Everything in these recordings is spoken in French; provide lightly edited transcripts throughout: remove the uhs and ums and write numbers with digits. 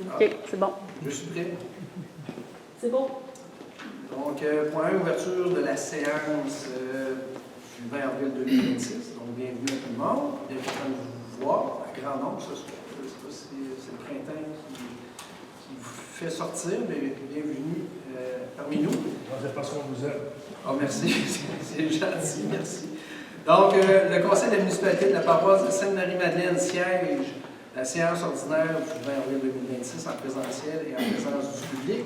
OK, c'est bon. Je suis prêt. C'est bon. Donc, point 1, ouverture de la séance du 20 avril 2026. Donc, bienvenue à tout le monde. Bienvenue à vous voir, à grand nombre ce soir. Je ne sais pas si c'est le printemps qui vous fait sortir, mais bienvenue parmi nous. C'est parce qu'on vous aime. Oh, merci, c'est gentil, merci. Donc, le conseil de la municipalité de la paroisse de Sainte-Marie-Madeleine siège la séance ordinaire du 20 avril 2026 en présentiel et en présence du public.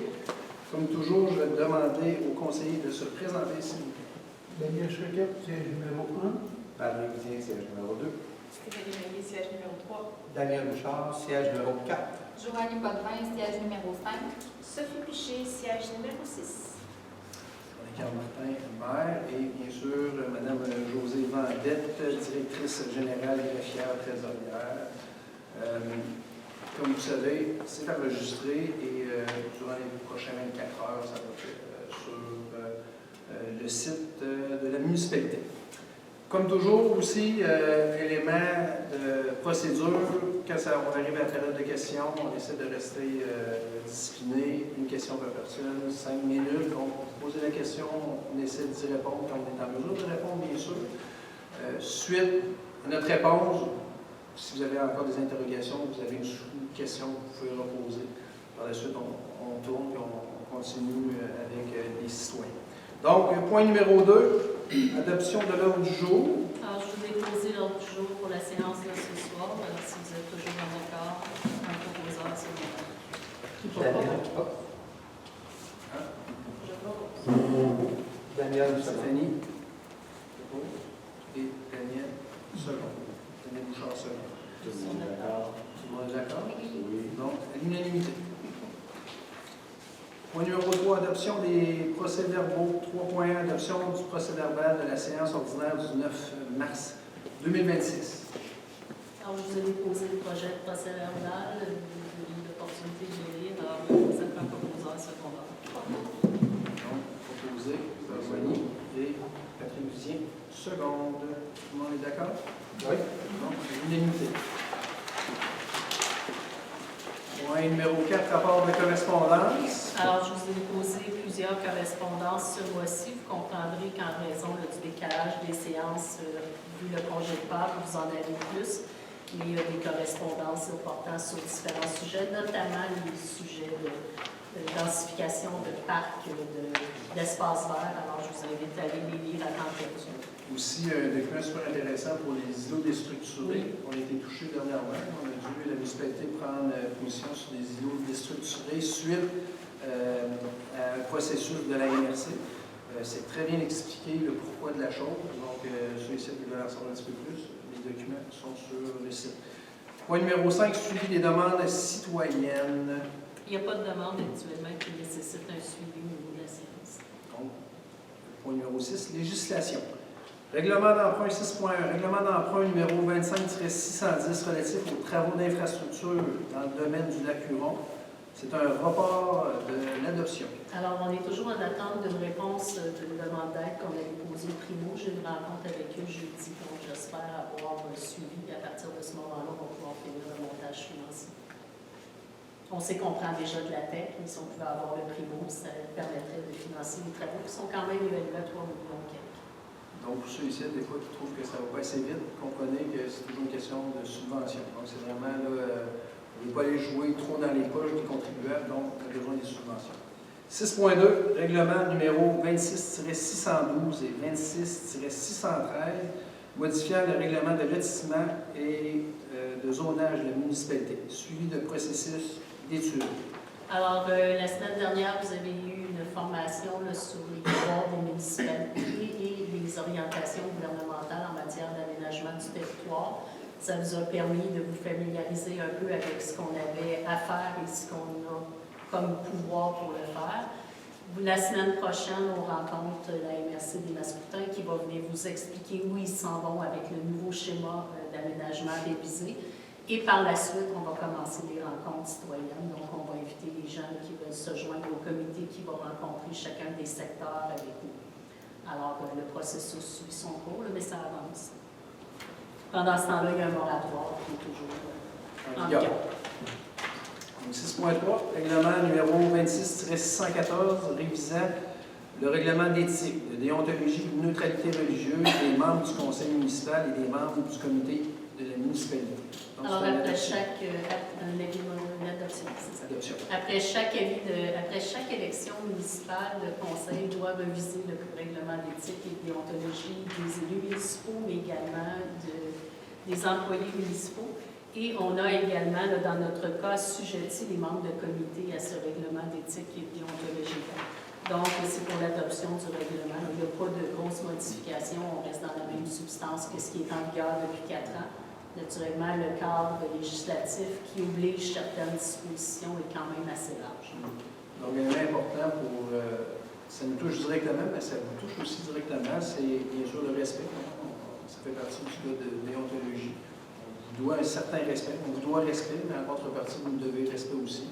Comme toujours, je vais demander aux conseillers de se présenter, s'il vous plaît. Daniel Choquette, siège numéro 1. Patrick Boudien, siège numéro 2. Stéphanie Maillet, siège numéro 3. Daniel Bouchard, siège numéro 4. Joanie Potvin, siège numéro 5. Sophie Piché, siège numéro 6. Carl Martin, maire, et bien sûr, Mme Josée Vendette, directrice générale greffière trésorière. Comme vous savez, c'est enregistré et durant les prochaines 24 heures, ça va être sur le site de la municipalité. Comme toujours, aussi, élément de procédure, quand on arrive à la période de questions, on essaie de rester discipliné. Une question par personne, 5 minutes. Donc, vous posez la question, on essaie d'y répondre quand on est en mesure de répondre, bien sûr. Suite à notre réponse, si vous avez encore des interrogations, vous avez une question, vous pouvez reposer. Par la suite, on tourne et on continue avec les citoyens. Donc, point numéro 2, adoption de l'ordre du jour. Alors, je vous ai posé l'ordre du jour pour la séance de ce soir. Alors, si vous êtes toujours en accord, un proposeur à ce moment. Qui propose? Je propose. Daniel Stéphanie. Et Daniel, second. Daniel Bouchard, second. Tout le monde est d'accord? Tout le monde est d'accord? Oui. Donc, à l'unanimité. Point numéro 3, adoption des procès-verbaux. 3.1, adoption du procès-verbal de la séance ordinaire du 9 mars 2026. Alors, je vous ai déposé le projet de procès-verbal. Vous avez eu l'opportunité de le lire. Alors, vous êtes un proposeur à ce moment. Donc, proposé, Joanie et Patrick Lucien, seconde. Tout le monde est d'accord? Oui. Donc, l'unanimité. Point numéro 4, rapport de correspondance. Alors, je vous ai déposé plusieurs correspondances ce mois-ci. Vous comprendrez qu'en raison du décalage des séances, vu le congé de Pâques, vous en avez plus. Mais il y a des correspondances portant sur différents sujets, notamment les sujets de densification de parcs, d'espaces verts. Alors, je vous invite à aller les lire à température. Aussi, un document super intéressant pour les îlots déstructurés. On a été touchés dernièrement. On a dû, la municipalité, prendre position sur les îlots déstructurés suite à un processus de la MRC. C'est très bien expliqué le pourquoi de la chose. Donc, ceux ici qui veulent en savoir un petit peu plus, les documents sont sur le site. Point numéro 5, suivi des demandes citoyennes. Il n'y a pas de demande actuellement qui nécessite un suivi au niveau de la séance. Donc, point numéro 6, législation. Règlement d'emprunt 6.1. Règlement d'emprunt numéro 25-610 relatif aux travaux d'infrastructure dans le domaine du lac Huron. C'est un report de l'adoption. Alors, on est toujours en attente d'une réponse d'une demande d'aide qu'on avait posée Primo. J'ai une rencontre avec eux jeudi, donc j'espère avoir suivi. À partir de ce moment-là, on va pouvoir finir le montage financier. On sait qu'on prend déjà de la tête, mais si on pouvait avoir le Primo, ça permettrait de financer les travaux qui sont quand même évalués à 3 millions quelques. Donc, pour ceux ici, des fois, qui trouvent que ça va pas assez vite, comprenez que c'est toujours une question de subvention. Donc, c'est vraiment là, on ne veut pas aller jouer trop dans les poches des contribuables, donc on a besoin des subventions. 6.2, règlement numéro 26-612 et 26-613, modifiant le règlement de lotissement et de zonage de la municipalité, suivi de processus d'études. Alors, la semaine dernière, vous avez eu une formation là, sur les devoirs des municipalités et les orientations gouvernementales en matière d'aménagement du territoire. Ça vous a permis de vous familiariser un peu avec ce qu'on avait à faire et ce qu'on a comme pouvoir pour le faire. La semaine prochaine, on rencontre la MRC des Mascoutins qui va venir vous expliquer où ils s'en vont avec le nouveau schéma d'aménagement révisé. Et par la suite, on va commencer les rencontres citoyennes. Donc, on va inviter les gens qui veulent se joindre au comité qui va rencontrer chacun des secteurs avec nous. Alors, le processus suit son cours, mais ça avance. Pendant ce temps-là, il y a un moratoire qui est toujours en vigueur. Donc, 6.3, règlement numéro 26-614, révisant le règlement d'éthique, de déontologie et de neutralité religieuse des membres du conseil municipal et des membres du comité de la municipalité. Donc, Alors, c'est une après adoption. chaque une adoption, c'est ça. Adoption. Après chaque élection municipale, le conseil doit reviser le règlement d'éthique et de déontologie des élus municipaux, mais également des employés municipaux. Et on a également, là, dans notre cas, assujetti les membres de comité à ce règlement d'éthique et de déontologie. Donc, c'est pour l'adoption du règlement. Il n'y a pas de grosses modifications. On reste dans la même substance que ce qui est en vigueur depuis 4 ans. Naturellement, le cadre législatif qui oblige certaines dispositions est quand même assez large. Donc, un élément important pour. Ça nous touche directement, mais ça vous touche aussi directement, c'est bien sûr le respect. Ça fait partie du code de déontologie. On vous doit un certain respect. On vous doit respect, mais en contrepartie, vous nous devez respect aussi.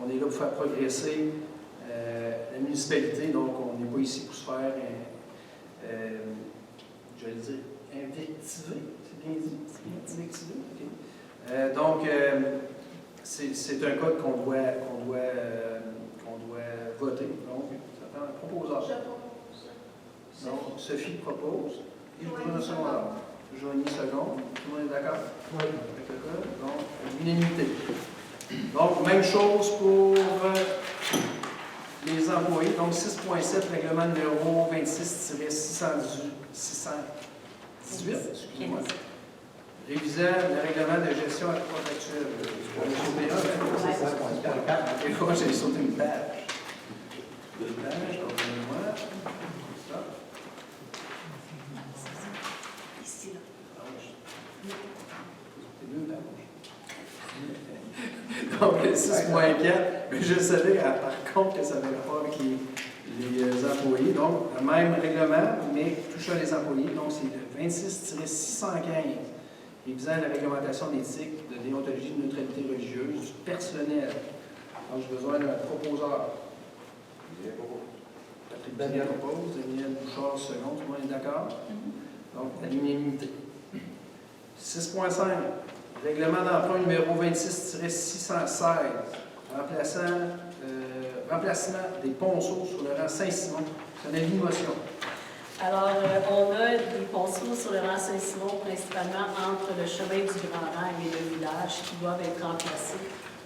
On est là pour faire progresser la municipalité, donc on n'est pas ici pour se faire, je vais le dire, invectiver. C'est bien dit? Invectiver, OK. Donc, c'est un code qu'on doit voter. Donc, ça prend un proposeur. Je propose. Donc, Sophie propose. Et je vous donne un second. Joanie seconde. Tout le monde est d'accord? Oui. Avec le code. Donc, l'unanimité. Donc, même chose pour les employés. Donc, 6.7, règlement numéro 26-618, excusez-moi. Révisant le règlement de gestion contractuelle. Et moi, j'ai sauté une page. Une page, pardonnez-moi. Ça. Ici, là. C'est deux pages. Donc, 6.4, mais je savais par contre que ça n'avait pas avec les employés. Donc, le même règlement, mais touchant les employés. Donc, c'est le 26-615, révisant la réglementation d'éthique, de déontologie de neutralité religieuse du personnel. Donc, j'ai besoin d'un proposeur. Patrick Daniel propose, Daniel Bouchard second, tout le monde est d'accord? Donc, à l'unanimité. 6.5, règlement d'emprunt numéro 26-616, remplacement des ponceaux sur le rang Saint-Simon. C'est un avis de motion. Alors, on a des ponceaux sur le rang Saint-Simon, principalement entre le chemin du Grand Rang et le village, qui doivent être remplacés.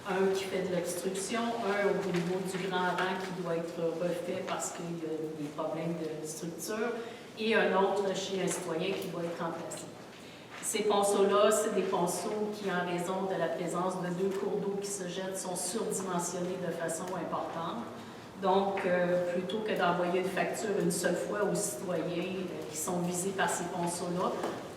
Un qui fait de l'obstruction, un au niveau du Grand Rang qui doit être refait parce qu'il y a des problèmes de structure, et un autre chez un citoyen qui doit être remplacé. Ces ponceaux-là, c'est des ponceaux qui, en raison de la présence de 2 cours d'eau qui se jettent, sont surdimensionnés de façon importante. Donc, plutôt que d'envoyer une facture une seule fois aux citoyens qui sont visés par ces ponceaux-là,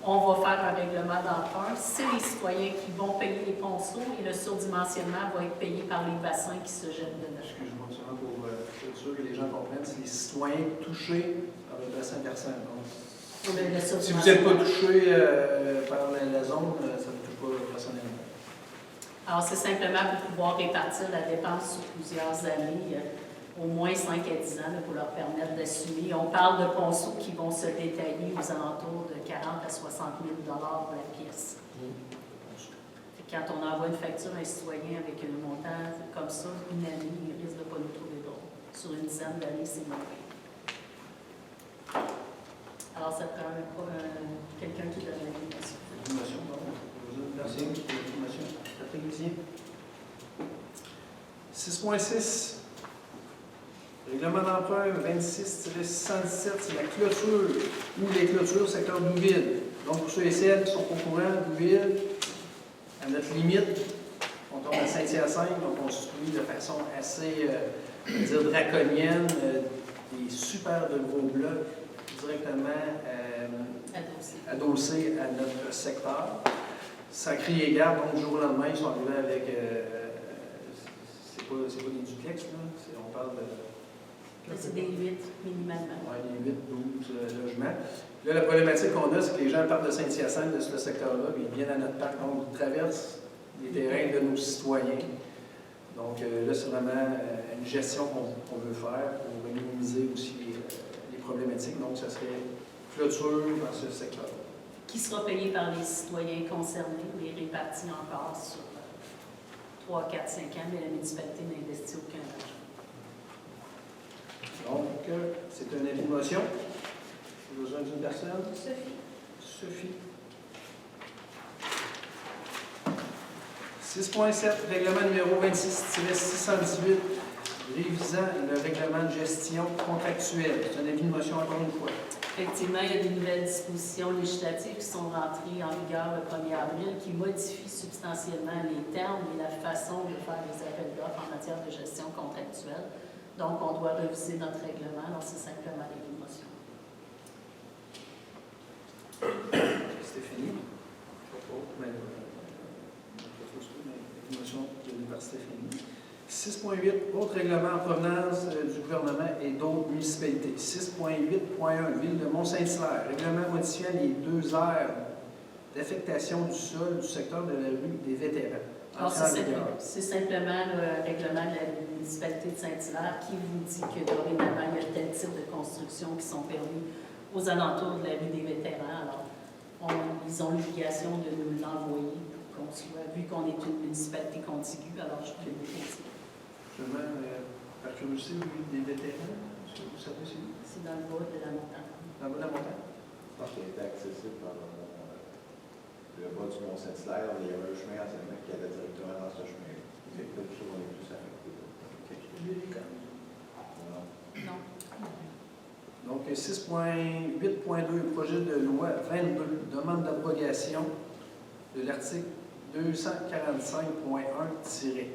on va faire un règlement d'emprunt. C'est les citoyens qui vont payer les ponceaux et le surdimensionnement va être payé par les bassins qui se jettent dedans. Excuse-moi, seulement pour être sûr que les gens comprennent, c'est les citoyens touchés par le bassin versant. Donc, si vous n'êtes pas touché par la zone, ça ne touche pas personnellement. Alors, c'est simplement pour pouvoir répartir la dépense sur plusieurs années, au moins 5 à 10 ans, là, pour leur permettre d'assumer. On parle de ponceaux qui vont se détailler aux alentours de 40 à 60 000 $ pour la pièce. Quand on envoie une facture à un citoyen avec un montant comme ça, une année, il risque de ne pas nous trouver drôle. Sur une dizaine d'années, c'est moins. Alors, ça prend quelqu'un qui donne l'information. Motion, pardon. Merci. Motion. Patrick Lucier. 6.6. Règlement d'emprunt 26-117, c'est la clôture ou les clôtures secteur Douville. Donc, pour ceux et celles qui sont au courant, Douville, à notre limite, on tombe à Saint-Hyacinthe, donc on construit de façon assez, je veux dire, draconienne, des super de gros blocs directement adossés à notre secteur. Ça crie égard, donc du jour au lendemain, ils sont arrivés avec. C'est pas des duplex, là. On parle de. C'est des 8 minimalement. Oui, des 8-12 logements. Là, la problématique qu'on a, c'est que les gens partent de Saint-Hyacinthe, de ce secteur-là, puis ils viennent à notre parc, donc ils traversent les terrains de nos citoyens. Donc là, c'est vraiment une gestion qu'on veut faire pour minimiser aussi les problématiques. Donc, ça serait clôture dans ce secteur-là. Qui sera payé par les citoyens concernés, mais répartis encore sur 3, 4, 5 ans, mais la municipalité n'investit aucun argent. Donc, c'est un avis de motion. J'ai besoin d'une personne. Sophie. Sophie. 6.7, règlement numéro 26-618, révisant le règlement de gestion contractuelle. C'est un avis de motion encore une fois. Effectivement, il y a des nouvelles dispositions législatives qui sont rentrées en vigueur le 1er avril qui modifient substantiellement les termes et la façon de faire les appels d'offres en matière de gestion contractuelle. Donc, on doit réviser notre règlement, donc c'est simplement des motions. Stéphanie. Motion donnée par Stéphanie. 6.8, autres règlements en provenance du gouvernement et d'autres municipalités. 6.8.1, Ville de Mont-Saint-Hilaire, règlement modifiant les 2 aires d'affectation du sol du secteur de la rue des Vétérans. Alors, c'est simplement le règlement de la municipalité de Saint-Hilaire qui vous dit que dorénavant, il y a tel type de construction qui sont permis aux alentours de la rue des Vétérans. Alors, ils ont l'obligation de nous l'envoyer pour qu'on soit, vu qu'on est une municipalité contiguë, alors je peux le déposer. Seulement, par curiosité, rue des Vétérans, est-ce que vous savez c'est où? C'est dans le bas de la montagne. Dans le bas de la montagne? Je pense qu'il était accessible par le bas du Mont-Saint-Hilaire. Il y avait un chemin anciennement qui allait directement dans ce chemin. C'est pas tout ça, on est tous affectés. Non. Donc, 6.8.2, projet de loi 22, demande d'abrogation de l'article 245.1-. C'est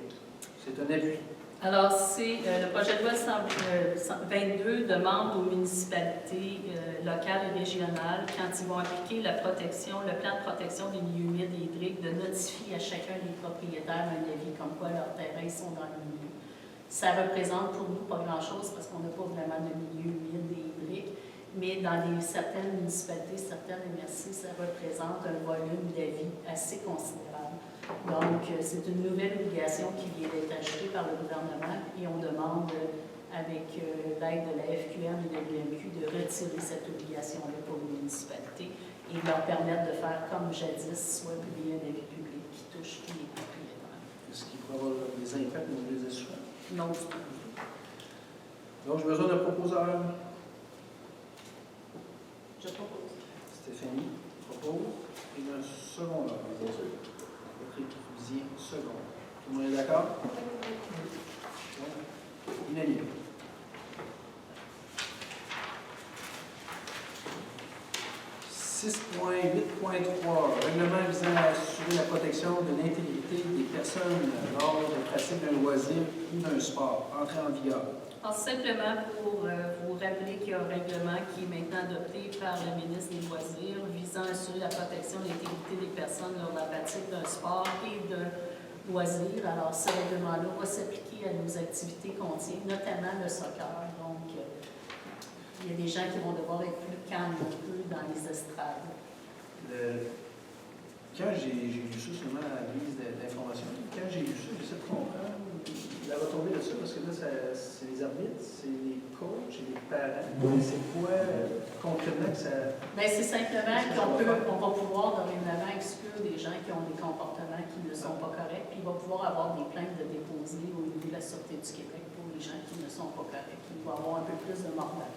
un avis. Alors, c'est le projet de loi 22 demande aux municipalités locales et régionales, quand ils vont appliquer la protection, le plan de protection des milieux humides et hydriques, de notifier à chacun des propriétaires un avis comme quoi leurs terrains sont dans le milieu. Ça représente pour nous pas grand-chose parce qu'on n'a pas vraiment de milieu humide et hydrique, mais dans certaines municipalités, certaines MRC, ça représente un volume d'avis assez considérable. Donc, c'est une nouvelle obligation qui vient d'être ajoutée par le gouvernement et on demande, avec l'aide de la FQM et de l'UMQ, de retirer cette obligation-là pour les municipalités et de leur permettre de faire comme jadis, soit publier un avis public qui touche tous les propriétaires. Est-ce qu'il pourrait avoir des impacts dans les assurances? Non, du tout. Donc, j'ai besoin d'un proposeur. Je propose. Stéphanie propose. Et un secondeur. Patrick Rousier, second. Tout le monde est d'accord? Unanime. « 6.8.3 Règlement visant à assurer la protection de l'intégrité des personnes lors de la pratique d'un loisir ou d'un sport. Entrée en vigueur. » Alors, simplement pour vous rappeler qu'il y a un règlement qui est maintenant adopté par le ministre des Loisirs visant à assurer la protection de l'intégrité des personnes lors de la pratique d'un sport et d'un loisir. Alors, ce règlement-là va s'appliquer à nos activités continues, notamment le soccer. Donc, il y a des gens qui vont devoir être plus calmes un peu dans les estrades. Quand j'ai lu ça, seulement à la liste d'informations, quand j'ai lu ça, j'essaie de comprendre la retombée de ça, parce que là, c'est les arbitres, c'est les coachs et les parents. C'est quoi concrètement que ça... Bien, c'est simplement qu'on va pouvoir dorénavant exclure des gens qui ont des comportements qui ne sont pas corrects, puis il va pouvoir avoir des plaintes de déposer au niveau de la Sûreté du Québec pour les gens qui ne sont pas corrects. Il va y avoir un peu plus de mordant.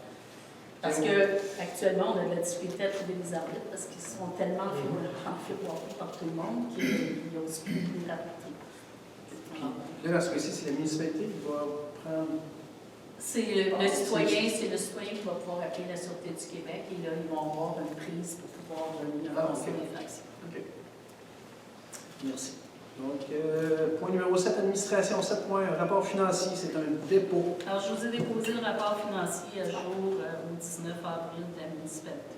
Parce qu'actuellement, on a de la difficulté à trouver des arbitres parce qu'ils sont tellement enfiroirés par tout le monde qu'ils n'osent plus les rapporter. Là, dans ce cas-ci, c'est la municipalité qui va prendre... C'est le citoyen qui va pouvoir appeler la Sûreté du Québec et là, ils vont avoir une prise pour pouvoir donner leur conseil d'infraction. OK. Merci. Donc, point numéro 7, administration. 7 points, rapport financier, c'est un dépôt. Alors, je vous ai déposé le rapport financier à jour au 19 avril de la municipalité.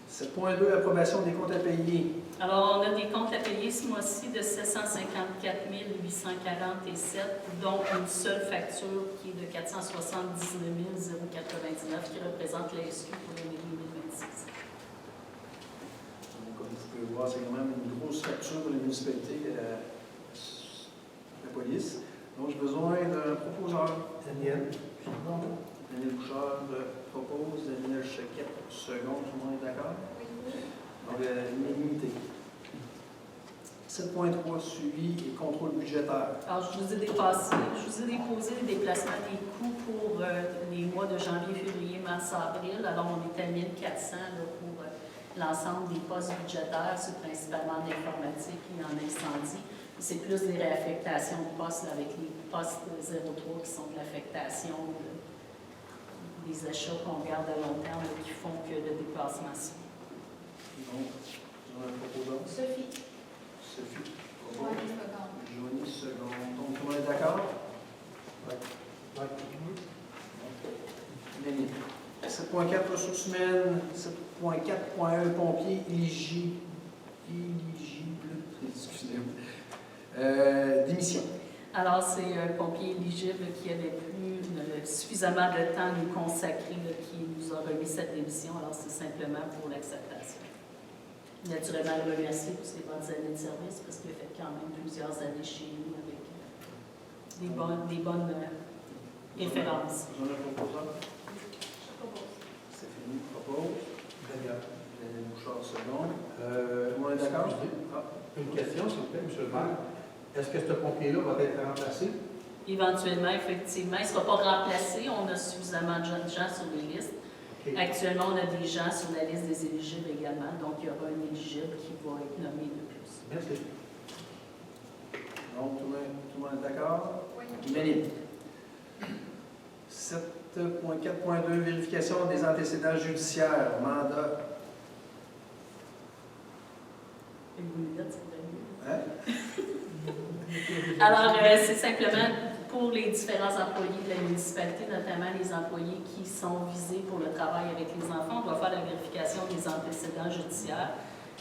7.2, approbation des comptes à payer. Alors, on a des comptes à payer ce mois-ci de 754 847, dont une seule facture qui est de 479 099 qui représente la SQ pour l'année 2026. Donc, comme vous pouvez voir, c'est quand même une grosse facture pour la municipalité, la police. Donc, j'ai besoin d'un proposeur. Daniel, Daniel Bouchard propose, Daniel Choquette, second. Tout le monde est d'accord? Oui. Donc, l'unanimité. 7.3, suivi et contrôle budgétaire. Alors, je vous ai déposé les déplacements des coûts pour les mois de janvier, février, mars, avril. Alors, on est à 1400 là, pour l'ensemble des postes budgétaires, c'est principalement d'informatique et en incendie. C'est plus des réaffectations de postes là, avec les postes 03 qui sont de l'affectation, des achats qu'on garde à long terme et qui font que le dépassement suit. Donc, vous en avez proposé? Sophie. Sophie. Joanie, seconde. Joanie, seconde. Donc, tout le monde est d'accord? Mélanie. 7.4 ressources humaines, 7.4.1 pompiers éligibles. Excusez-moi. Démission. Alors, c'est un pompier éligible qui avait plus suffisamment de temps à nous consacrer, là, qui nous a remis cette démission. Alors, c'est simplement pour l'acceptation. Naturellement, le remercier pour ses bonnes années de service, parce qu'il a fait quand même plusieurs années chez nous avec des bonnes références. Vous en avez proposé? Je propose. Stéphanie propose. Daniel. Daniel Bouchard, seconde. Tout le monde est d'accord? Ah. Une question, s'il vous plaît, M. le maire. Est-ce que ce pompier-là va être remplacé? Éventuellement, effectivement, il ne sera pas remplacé. On a suffisamment de gens sur les listes. OK. Actuellement, on a des gens sur la liste des éligibles également, donc il y aura un éligible qui va être nommé de plus. Merci. Donc, tout le monde est d'accord? Oui. Mélanie. 7.4.2, vérification des antécédents judiciaires, mandat. Une minute, c'est vrai. Hein? Alors, c'est simplement pour les différents employés de la municipalité, notamment les employés qui sont visés pour le travail avec les enfants. On doit faire la vérification des antécédents judiciaires.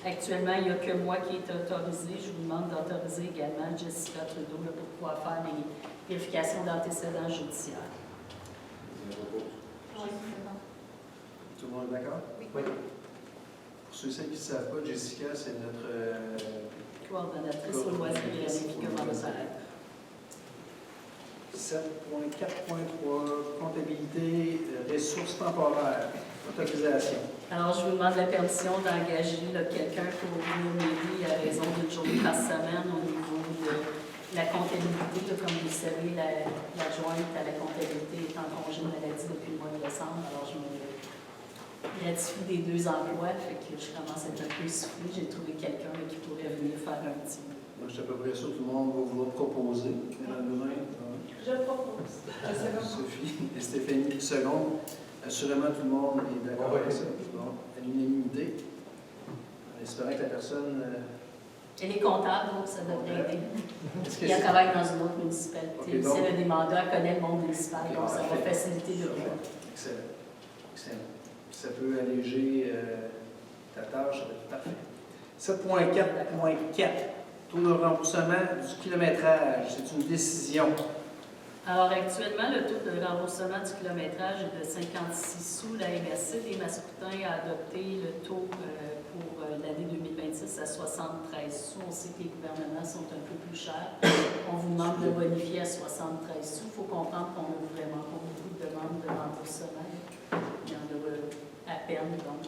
Actuellement, il n'y a que moi qui est autorisé. Je vous demande d'autoriser également Jessica Trudeau là, pour pouvoir faire les vérifications d'antécédents judiciaires. Joanie, seconde. Tout le monde est d'accord? Oui. Oui. Pour ceux et celles qui ne savent pas, Jessica, c'est notre Coordonnatrice au loisir et à l'impliquement de salaire. 7.4.3, comptabilité, ressources temporaires, autorisation. Alors, je vous demande la permission d'engager là, quelqu'un pour venir m'aider à raison d'une journée par semaine au niveau de la comptabilité. Là, comme vous le savez, l'adjointe à la comptabilité est en congé de maladie depuis le mois de décembre. Alors, je me ratifie des 2 emplois, fait que je commence à être un peu essoufflée. J'ai trouvé quelqu'un là, qui pourrait venir faire un petit bout. Moi, je suis à peu près sûr que tout le monde va vouloir proposer. Mesdames et messieurs. Je propose. Sophie et Stéphanie, seconde. Assurément, tout le monde est d'accord avec ça. Bon, à l'unanimité. En espérant que la personne. Elle est comptable, donc ça devrait aider. Est-ce que Et elle c'est- travaille dans une autre municipalité. Ok, Si donc- elle a des mandats, elle connaît le monde municipal, Ok, donc ça va parfait. faciliter le boulot. Excellent. Excellent. Ça peut alléger ta tâche, ça va être parfait. 7.4.4. Taux de remboursement du kilométrage. C'est une décision. Alors actuellement, le taux de remboursement du kilométrage est de 56 sous. La MRC des Mascoutins a adopté le taux pour l'année 2026 à 73 sous. On sait que les gouvernements sont un peu plus chers. On vous demande de bonifier à 73 sous. Il faut comprendre qu'on a vraiment pas beaucoup de demandes de remboursement. Il y en a à peine, donc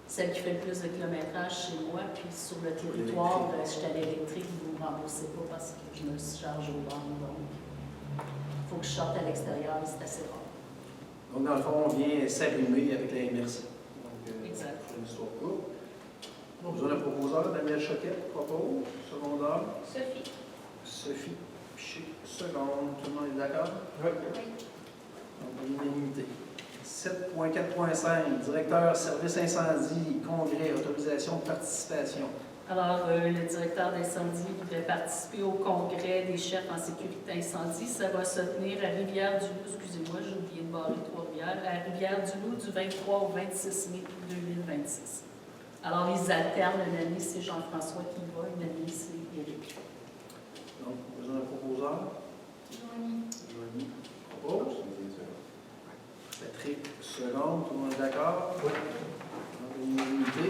celle qui fait le plus de kilométrage chez moi, puis sur le territoire, je suis à l'électrique, vous ne me remboursez pas parce que je me charge aux banques, donc il faut que je sorte à l'extérieur, et c'est assez rare. Donc, dans le fond, on vient s'arrimer avec la MRC. Donc, Exact. pour une histoire courte. Besoin d'un proposeur, Daniel Choquette propose. Secondaire, Sophie. Sophie Piché, seconde. Tout le monde est d'accord? Oui. Oui. Donc, l'unanimité. 7.4.5, directeur service incendie, congrès, autorisation de participation. Alors, le directeur d'incendie voudrait participer au congrès des chefs en sécurité incendie. Ça va se tenir à Rivière-du-Loup, excusez-moi, j'ai oublié de barrer Trois-Rivières, à Rivière-du-Loup du 23 au 26 mai 2026. Alors, ils alternent. Une année, c'est Jean-François qui va, une année, c'est Éric. Donc, besoin d'un proposeur. Joanie. Joanie propose. Patrick, seconde. Tout le monde est d'accord? Oui. Donc, l'unanimité.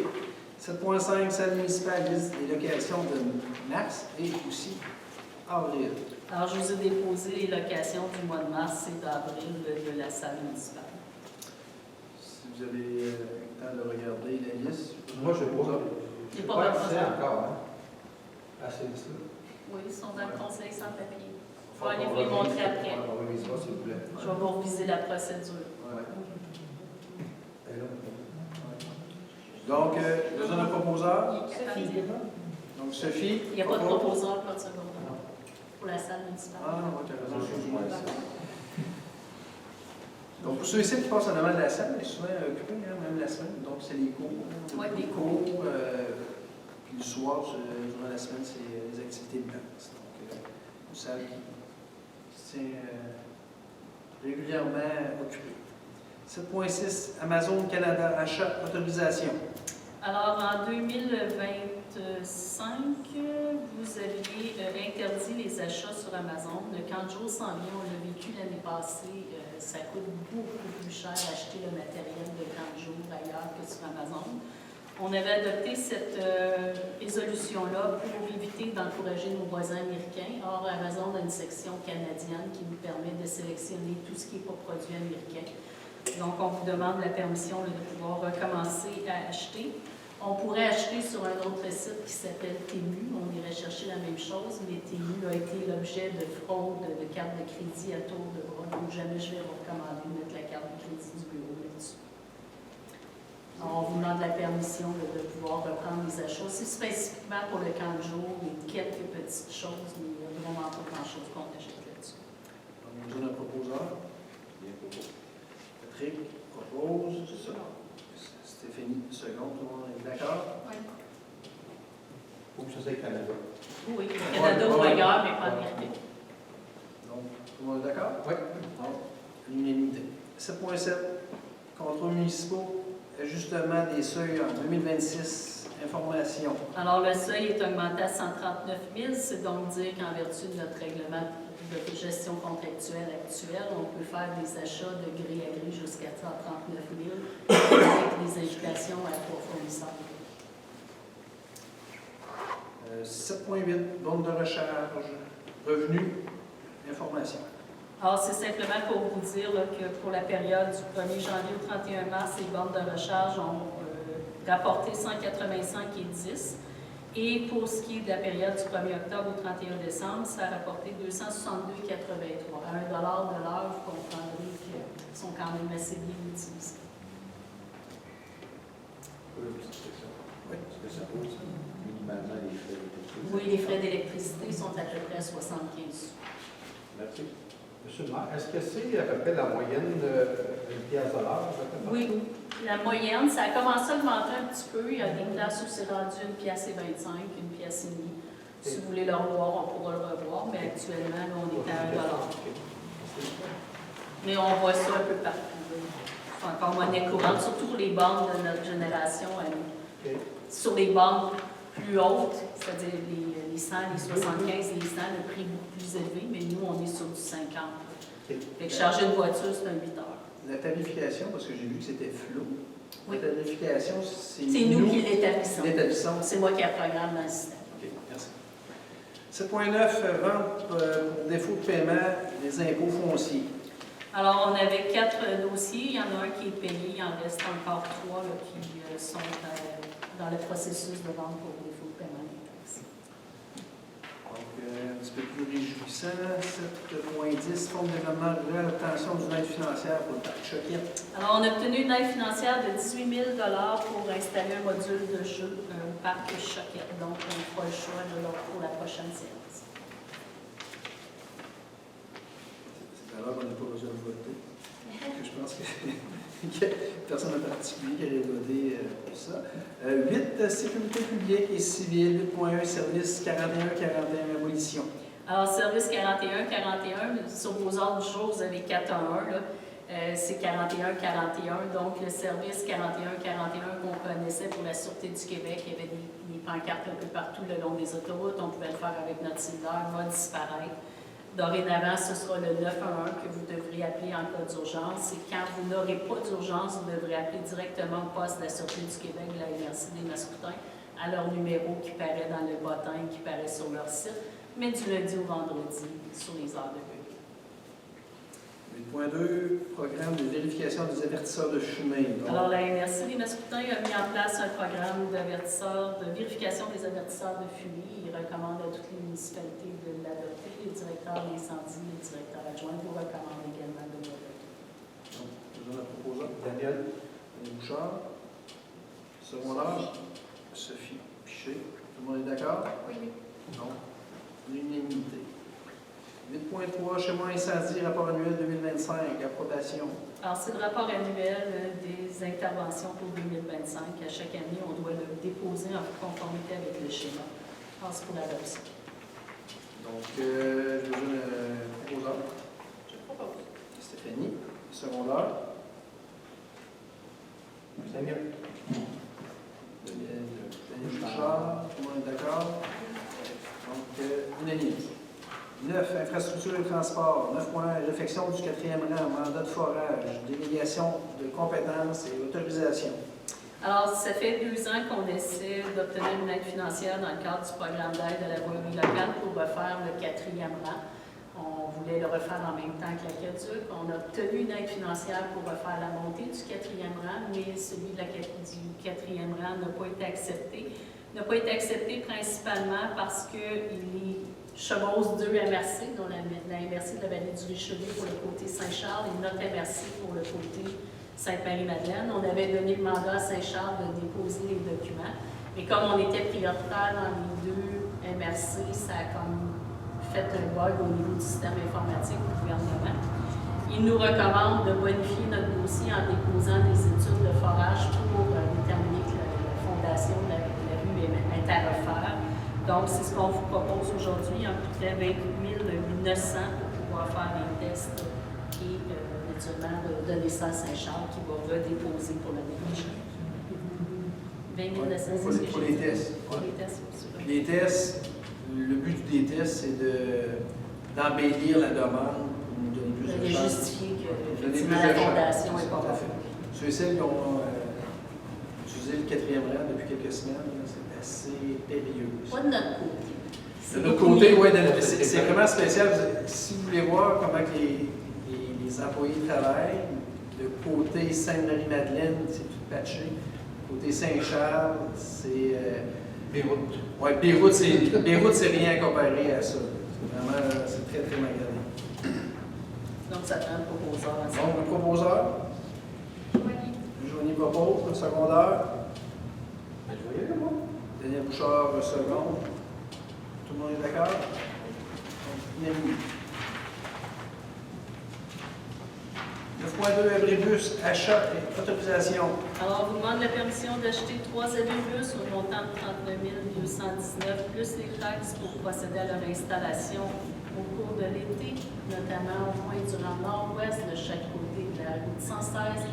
7.5, salle municipale, liste des locations de mars et aussi avril. Alors, je vous ai déposé les locations du mois de mars et d'avril de la salle municipale. Si vous avez le temps de regarder la liste. Moi, je vois. C'est J'ai pas pas vraiment accès ça. encore. Hein. à ces listes-là? Oui, ils sont dans le conseil sans papier. Faut aller qu'on vous les revise- montrer après. On va reviser ça, s'il vous plaît. Je vais vous reviser la procédure. Ouais. Et là, Donc, besoin d'un proposeur. Sophie. Donc, Sophie. Il n'y a pas de propose. proposeur, pas de secondaire. Pour la salle municipale. Ah, non, tu as raison, excuse-moi. Donc, pour ceux ici qui passent en avant de la salle, ils sont souvent occupés, hein, même la semaine. Donc, c'est les cours. Ouais, les cours. Puis le soir, durant la semaine, c'est les activités de danse. Donc, une salle qui se tient régulièrement occupée. 7.6, Amazon Canada, achat, autorisation. Alors, en 2025, vous aviez interdit les achats sur Amazon. Le camp de jour s'en vient, on l'a vécu l'année passée. Ça coûte beaucoup plus cher acheter le matériel de camp de jour ailleurs que sur Amazon. On avait adopté cette résolution-là pour éviter d'encourager nos voisins américains. Or, Amazon a une section canadienne qui nous permet de sélectionner tout ce qui n'est pas produit américain. Donc, on vous demande la permission là, de pouvoir recommencer à acheter. On pourrait acheter sur un autre site qui s'appelle Temu. On irait chercher la même chose, mais Temu a été l'objet de fraude de carte de crédit à tour de bras. Donc, jamais je vais vous recommander de mettre la carte de crédit du bureau là-dessus. On vous demande la permission là, de pouvoir reprendre les achats. C'est spécifiquement pour le camp de jour, il y a quelques petites choses, mais il n'y a vraiment pas grand-chose qu'on achète là-dessus. Donc, besoin d'un proposeur. Bien proposé. Patrick propose. Stéphanie, seconde. Tout le monde est d'accord? Oui. faut que ça soit Canada. Oui, au Canada ou ailleurs, mais pas en Amérique. Donc, tout le monde est d'accord? Oui. Donc, l'unanimité. 7.7, contrôles municipaux, ajustement des seuils en 2026, information. Alors, le seuil est augmenté à 139 000. C'est donc dire qu'en vertu de notre règlement de gestion contractuelle actuelle, on peut faire des achats de gré à gré jusqu'à 139 000 avec les invitations à 3 fournisseurs. 7.8, borne de recharge, revenus, information. Alors, c'est simplement pour vous dire là, que pour la période du 1er janvier au 31 mars, les bornes de recharge ont rapporté 185,10. Et pour ce qui est de la période du 1er octobre au 31 décembre, ça a rapporté 262,83. À $1 de l'heure, vous comprendrez qu'ils sont quand même assez bien utilisés. Une petite question. Oui. Est-ce que ça pose minimalement les frais d'électricité? Oui, les frais d'électricité sont à peu près à 75 sous. Merci. Monsieur le maire, est-ce que c'est à peu près la moyenne d'une pièce de l'heure? Oui, la moyenne, ça a commencé à augmenter un petit peu. Il y a des places où c'est rendu 1,25 $, 1,5 $, 1,5 $. Si vous voulez le revoir, on pourra le revoir, mais actuellement, là, on est à $1. Mais on voit ça un peu partout. C'est encore monnaie courante, surtout pour les bandes de notre génération. Sur les bandes plus hautes, c'est-à-dire les 100, les 75, les 100, le prix est beaucoup plus élevé, mais nous, on est sur du 50. Fait que charger une voiture, c'est un 8 heures. La tarification, parce que j'ai vu que c'était flou. Oui. La tarification, c'est C'est nous qui l'établissons. l'établissons. C'est moi qui la programme dans le système. OK, merci. 7.9, vente pour défaut de paiement des impôts fonciers. Alors, on avait 4 dossiers. Il y en a un qui est payé. Il en reste encore 3 là, qui sont dans le processus de vente pour défaut de paiement des taxes. Donc, un petit peu plus réjouissant. 7.10, Fonds de développement rural, obtention d'une aide financière pour le parc Choquette. Alors, on a obtenu une aide financière de 18 000 $ pour installer un module de jeu au parc Choquette. Donc, on fera le choix de l'autre pour la prochaine séance. C'est alors qu'on n'a pas besoin de voter. Je pense que personne en particulier qui aurait voté pour ça. 8, sécurité publique et civile. 8.1, service 41-41, abolition. Alors, service 41-41, sur vos ordres du jour, vous avez 4 en 1, là. C'est 41-41, donc le service 41-41 qu'on connaissait pour la Sûreté du Québec, il y avait des pancartes un peu partout le long des autoroutes, on pouvait le faire avec notre cellulaire, va disparaître. Dorénavant, ce sera le 911 que vous devrez appeler en cas d'urgence. Et quand vous n'aurez pas d'urgence, vous devrez appeler directement au poste de la Sûreté du Québec de la MRC des Mascoutins à leur numéro qui paraît dans le bottin, qui paraît sur leur site, mais du lundi au vendredi sur les heures de bureau. 8.2, programme de vérification des avertisseurs de fumée. Donc, Alors, la MRC des Mascoutins a mis en place un programme de vérification des avertisseurs de fumée. Il recommande à toutes les municipalités de l'adopter. Les directeurs d'incendie, les directeurs adjoints vous recommandent également de l'adopter. donc, besoin d'un proposant. Daniel? Denis Bouchard. Secondaire. Sophie Piché. Tout le monde est d'accord? Oui, oui. Donc, l'unanimité. 8.3, schéma incendie, rapport annuel 2025, approbation. Alors, c'est le rapport annuel des interventions pour 2025. À chaque année, on doit le déposer en conformité avec le schéma. Alors, c'est pour l'adoption. Donc, je vous donne un proposant. Je propose. Stéphanie. Secondaire. Daniel? Denis Bouchard. Tout le monde est d'accord? Donc, unanime. 9, infrastructure et transport. 9 points, réflexion du 4e rang, mandat de forage, délégation de compétences et autorisation. Alors, ça fait 2 ans qu'on essaie d'obtenir une aide financière dans le cadre du programme d'aide à la voirie locale pour refaire le 4e rang. On voulait le refaire en même temps que la CADUC. On a obtenu une aide financière pour refaire la montée du 4e rang, mais celui du 4e rang n'a pas été accepté. Il n'a pas été accepté principalement parce qu'il chevauche 2 MRC, dont la MRC de la vallée du Richelieu pour le côté Saint-Charles et notre MRC pour le côté Sainte-Marie-Madeleine. On avait donné le mandat à Saint-Charles de déposer les documents. Mais comme on était prioritaire dans les 2 MRC, ça a comme fait un bug au niveau du système informatique du gouvernement. Il nous recommande de bonifier notre dossier en déposant des études de forage pour déterminer que la fondation de la rue est à refaire. Donc, c'est ce qu'on vous propose aujourd'hui, un peu près 28 900 pour pouvoir faire les tests et naturellement de donner ça à Saint-Charles qui va redéposer pour l'année prochaine. 20 900, c'est ce que Pour j'ai les dit. tests. Pour les tests, bien sûr. Puis les tests, le but des tests, c'est d'embellir la demande pour nous donner plus de De chance. justifier que Donner effectivement, plus de la chance. fondation est pas Tout à fait. bonne. Ceux et celles qui ont utilisé le 4e rang depuis quelques semaines, là, c'est assez périlleux. Pas de notre côté. De notre côté, oui, c'est vraiment spécial. Si vous voulez voir comment que les employés travaillent, le côté Sainte-Marie-Madeleine, c'est tout patché. Côté Saint-Charles, c'est... Beyrouth. Oui, Beyrouth, c'est rien comparé à ça. Vraiment, c'est très, très magané. Donc, ça prend un proposeur. Donc, le proposeur, Joanie. Joanie propose, le secondaire, Ben, je vais y aller, moi. Daniel Bouchard, le second. Tout le monde est d'accord? Donc, unanimité. 9.2, abribus, achat et autorisation. Alors, on vous demande la permission d'acheter 3 abribus au montant de 39 219, plus les taxes pour procéder à leur installation au cours de l'été, notamment au moins durant le nord-ouest de chaque côté de la route 116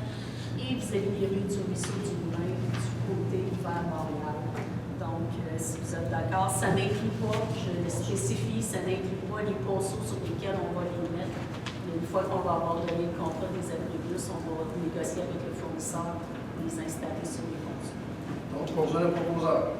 et vis-à-vis des rues du ruisseau du Moulin du côté vers Montréal. Donc, si vous êtes d'accord, ça n'inclut pas, je le spécifie, ça n'inclut pas les ponceaux sur lesquels on va les mettre. Une fois qu'on va avoir donné le contrat des abribus, on va négocier avec le fournisseur pour les installer sur les ponceaux. Donc, on se donne un proposeur.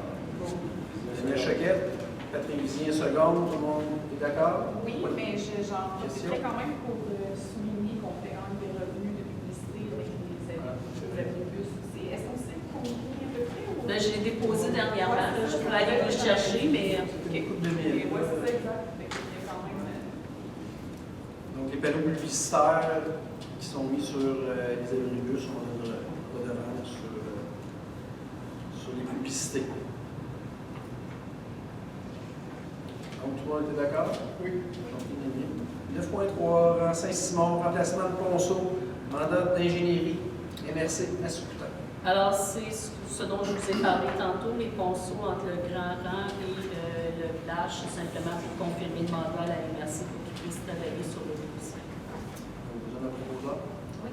Daniel Choquette, Patrick Vizien, seconde. Tout le monde est d'accord? Oui, mais j'en Question? profiterai quand même pour souligner qu'on fait quand même des revenus de publicité avec les abribus aussi. Est-ce qu'on sait combien à peu près? Ou... Là, je l'ai déposé dernièrement. Là, je peux aller le chercher, mais C'était beaucoup de Oui, mille. c'est ça, exact. Mais il y a quand même... Donc, les panneaux publicitaires qui sont mis sur les abribus, on a une redevance sur les publicités. Donc, tout le monde était d'accord? Oui. Donc, 9.3, rang Saint-Simon, remplacement de ponceau, mandat d'ingénierie, MRC, Mascoutin. alors c'est ce dont je vous ai parlé tantôt, les ponceaux entre le Grand Rang et le village, c'est simplement pour confirmer le mandat à la MRC pour qu'ils puissent travailler sur le dossier. Donc, vous en avez proposé? Oui.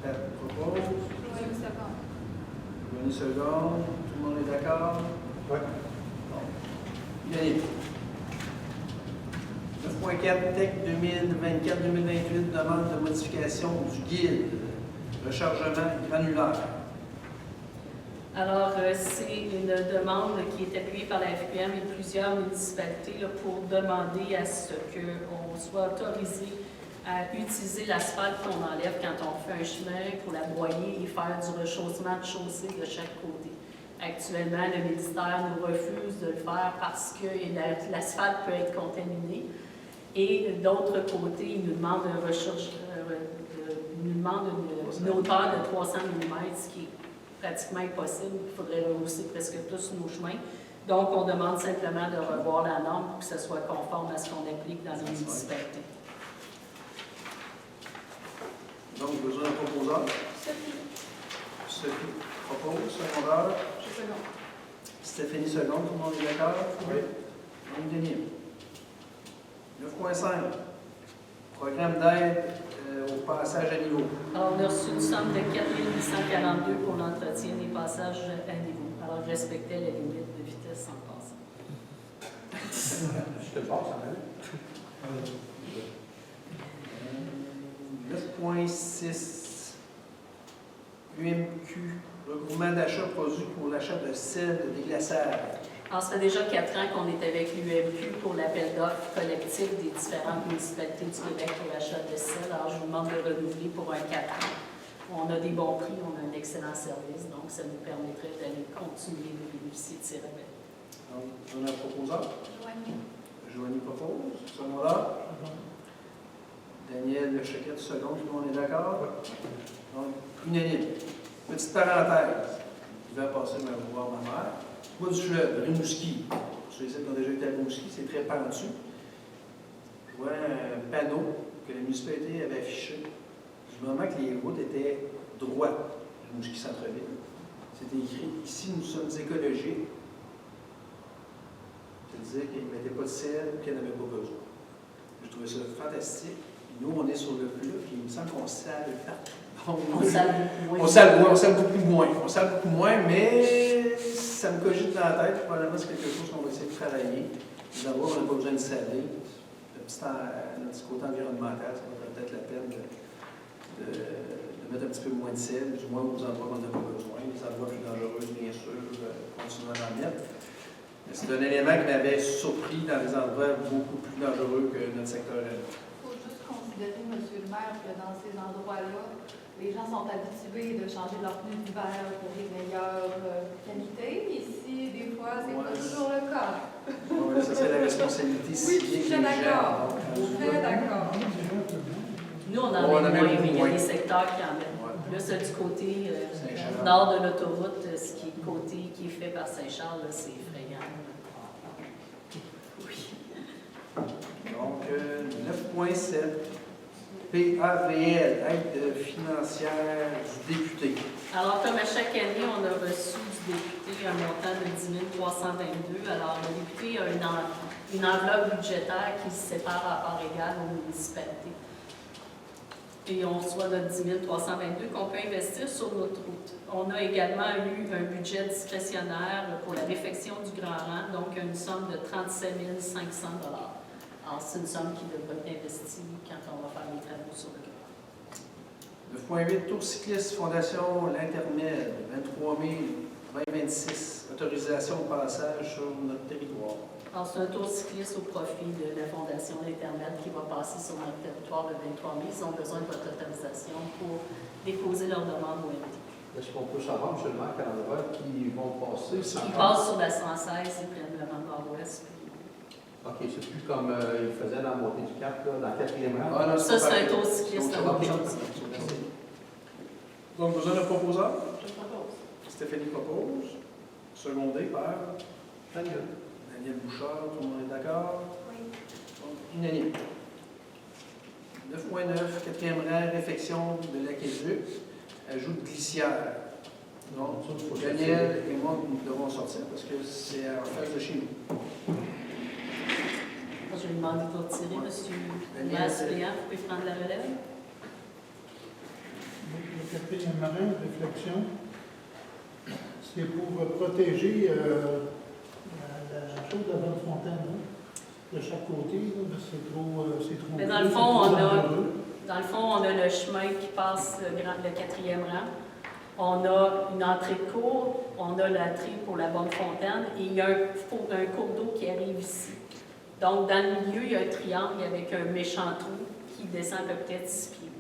Pat propose. Oui, c'est bon. Une seconde. Tout le monde est d'accord? Oui. Unanime. 9.4, TEC 2024-2028, demande de modification du guide, rechargement granulaire. Alors, c'est une demande qui est appuyée par la FQM et plusieurs municipalités là, pour demander à ce qu'on soit autorisé à utiliser l'asphalte qu'on enlève quand on fait un chemin pour la broyer et faire du rechaussement de chaussée de chaque côté. Actuellement, le ministère nous refuse de le faire parce que l'asphalte peut être contaminé. Et d'autre côté, il nous demande une hauteur de 300 mm, ce qui est pratiquement impossible. Il faudrait rehausser presque tous nos chemins. Donc, on demande simplement de revoir la norme pour que ce soit conforme à ce qu'on applique dans les municipalités. Donc, besoin d'un proposeur. Sophie propose, secondeur. Je sais pas. Stéphanie seconde, tout le monde est d'accord? Oui. Donc, Denis. 9.5. Programme d'aide au passage à niveau. Alors, on a reçu une somme de 4 842 pour l'entretien des passages à niveau. Alors, je respectais la limite de vitesse en passant. Je te passe, hein? 9.6. UMQ. Regroupement d'achats produits pour l'achat de sel de déglaçage. Alors, ça fait déjà 4 ans qu'on est avec l'UMQ pour l'appel d'offres collectif des différentes municipalités du Québec pour l'achat de sel. Alors, je vous demande de renouveler pour un 4 ans. On a des bons prix, on a un excellent service, donc ça nous permettrait d'aller continuer de bénéficier de ces rabais. Donc, on a un proposeur. Joanie. Joanie propose. Secondeur. Daniel Lechequette, second. Tout le monde est d'accord? Donc, unanime. Petite parenthèse. Je vais passer me voir ma mère. Moi, du fleuve, Rimouski. Ceux qui ont déjà été à Rimouski, c'est très pentu. Je vois un panneau que la municipalité avait affiché. Du moment que les routes étaient droites, Rimouski Centre-Ville, c'était écrit « Ici, nous sommes écologiques ». C'est-à-dire qu'ils ne mettaient pas de sel ou qu'ils n'en avaient pas besoin. Je trouvais ça fantastique. Nous, on est sur le fleuve, puis il me semble qu'on sale partout. On sale beaucoup moins. On sale beaucoup moins, mais ça me cogite dans la tête. Probablement, c'est quelque chose qu'on va essayer de travailler. D'abord, on n'a pas besoin de saler. Le petit côté environnemental, ça vaudrait peut-être la peine de mettre un petit peu moins de sel, du moins aux endroits où on n'a pas besoin. Les endroits plus dangereux, bien sûr, continuer à en mettre. Mais c'est un élément qui m'avait surpris dans des endroits beaucoup plus dangereux que notre secteur. Il faut juste considérer, M. le maire, que dans ces endroits-là, les gens sont habitués de changer leur pneus d'hiver pour des meilleures qualités. Ici, des fois, c'est pas toujours le cas. Oui, ça c'est la responsabilité Oui, civique je suis des d'accord. gens. Très d'accord. Nous, on en On en met met moins, beaucoup mais il y a moins. des secteurs qui en mettent. Ouais. Là, c'est du côté Saint-Charles. nord de l'autoroute, ce qui est le côté qui est fait par Saint-Charles, là, c'est effrayant. Oui. Donc, 9.7. PAVL, aide financière du député. Alors, comme à chaque année, on a reçu du député un montant de 10 322. Alors, le député a une enveloppe budgétaire qui se sépare à part égale aux municipalités. Et on reçoit notre 10 322 qu'on peut investir sur notre route. On a également eu un budget discrétionnaire pour la réfection du Grand Rang, donc une somme de 37 500 $. Alors, c'est une somme qui devrait être investie quand on va faire les travaux sur le Grand Rang. 9.8, Tour cycliste, Fondation L'Intermède, 23 2026, autorisation au passage sur notre territoire. Alors, c'est un tour cycliste au profit de la Fondation L'Internet qui va passer sur notre territoire le 23 mai. Ils ont besoin de votre autorisation pour déposer leur demande au MT. Est-ce qu'on peut savoir, M. le maire, quel endroit qui vont passer? Ils passent sur la 116 et prennent le vent nord-ouest. OK, c'est plus comme il faisait dans la montée du Cap, là, dans le 4e rang. Ah, non, Ça, c'est un pas tour pareil. cycliste C'est à autre autre chose. chose. Donc, besoin d'un proposeur. Je propose. Stéphanie propose. Secondé par Daniel. Daniel Bouchard. Tout le monde est d'accord? Oui. Donc, unanime. 9.9, 4e rang, réfection de l'aqueduc, ajout de glissière. Donc, Daniel et moi, nous devons sortir parce que c'est en face de chez nous. Je vais demander de vous retirer, M. le suppléant. Vous pouvez prendre la relève? Le quatrième marin, réflexion, c'est pour protéger la chose de la bonne fontaine, hein, de chaque côté, là, parce que c'est trop. Mais dans le fond, Dans le fond, on a le chemin qui passe le 4e rang. On a une entrée de cour, on a la tri pour la bonne fontaine et il y a un cours d'eau qui arrive ici. Donc, dans le milieu, il y a un triangle avec un méchant trou qui descend à peu près de 6 pieds.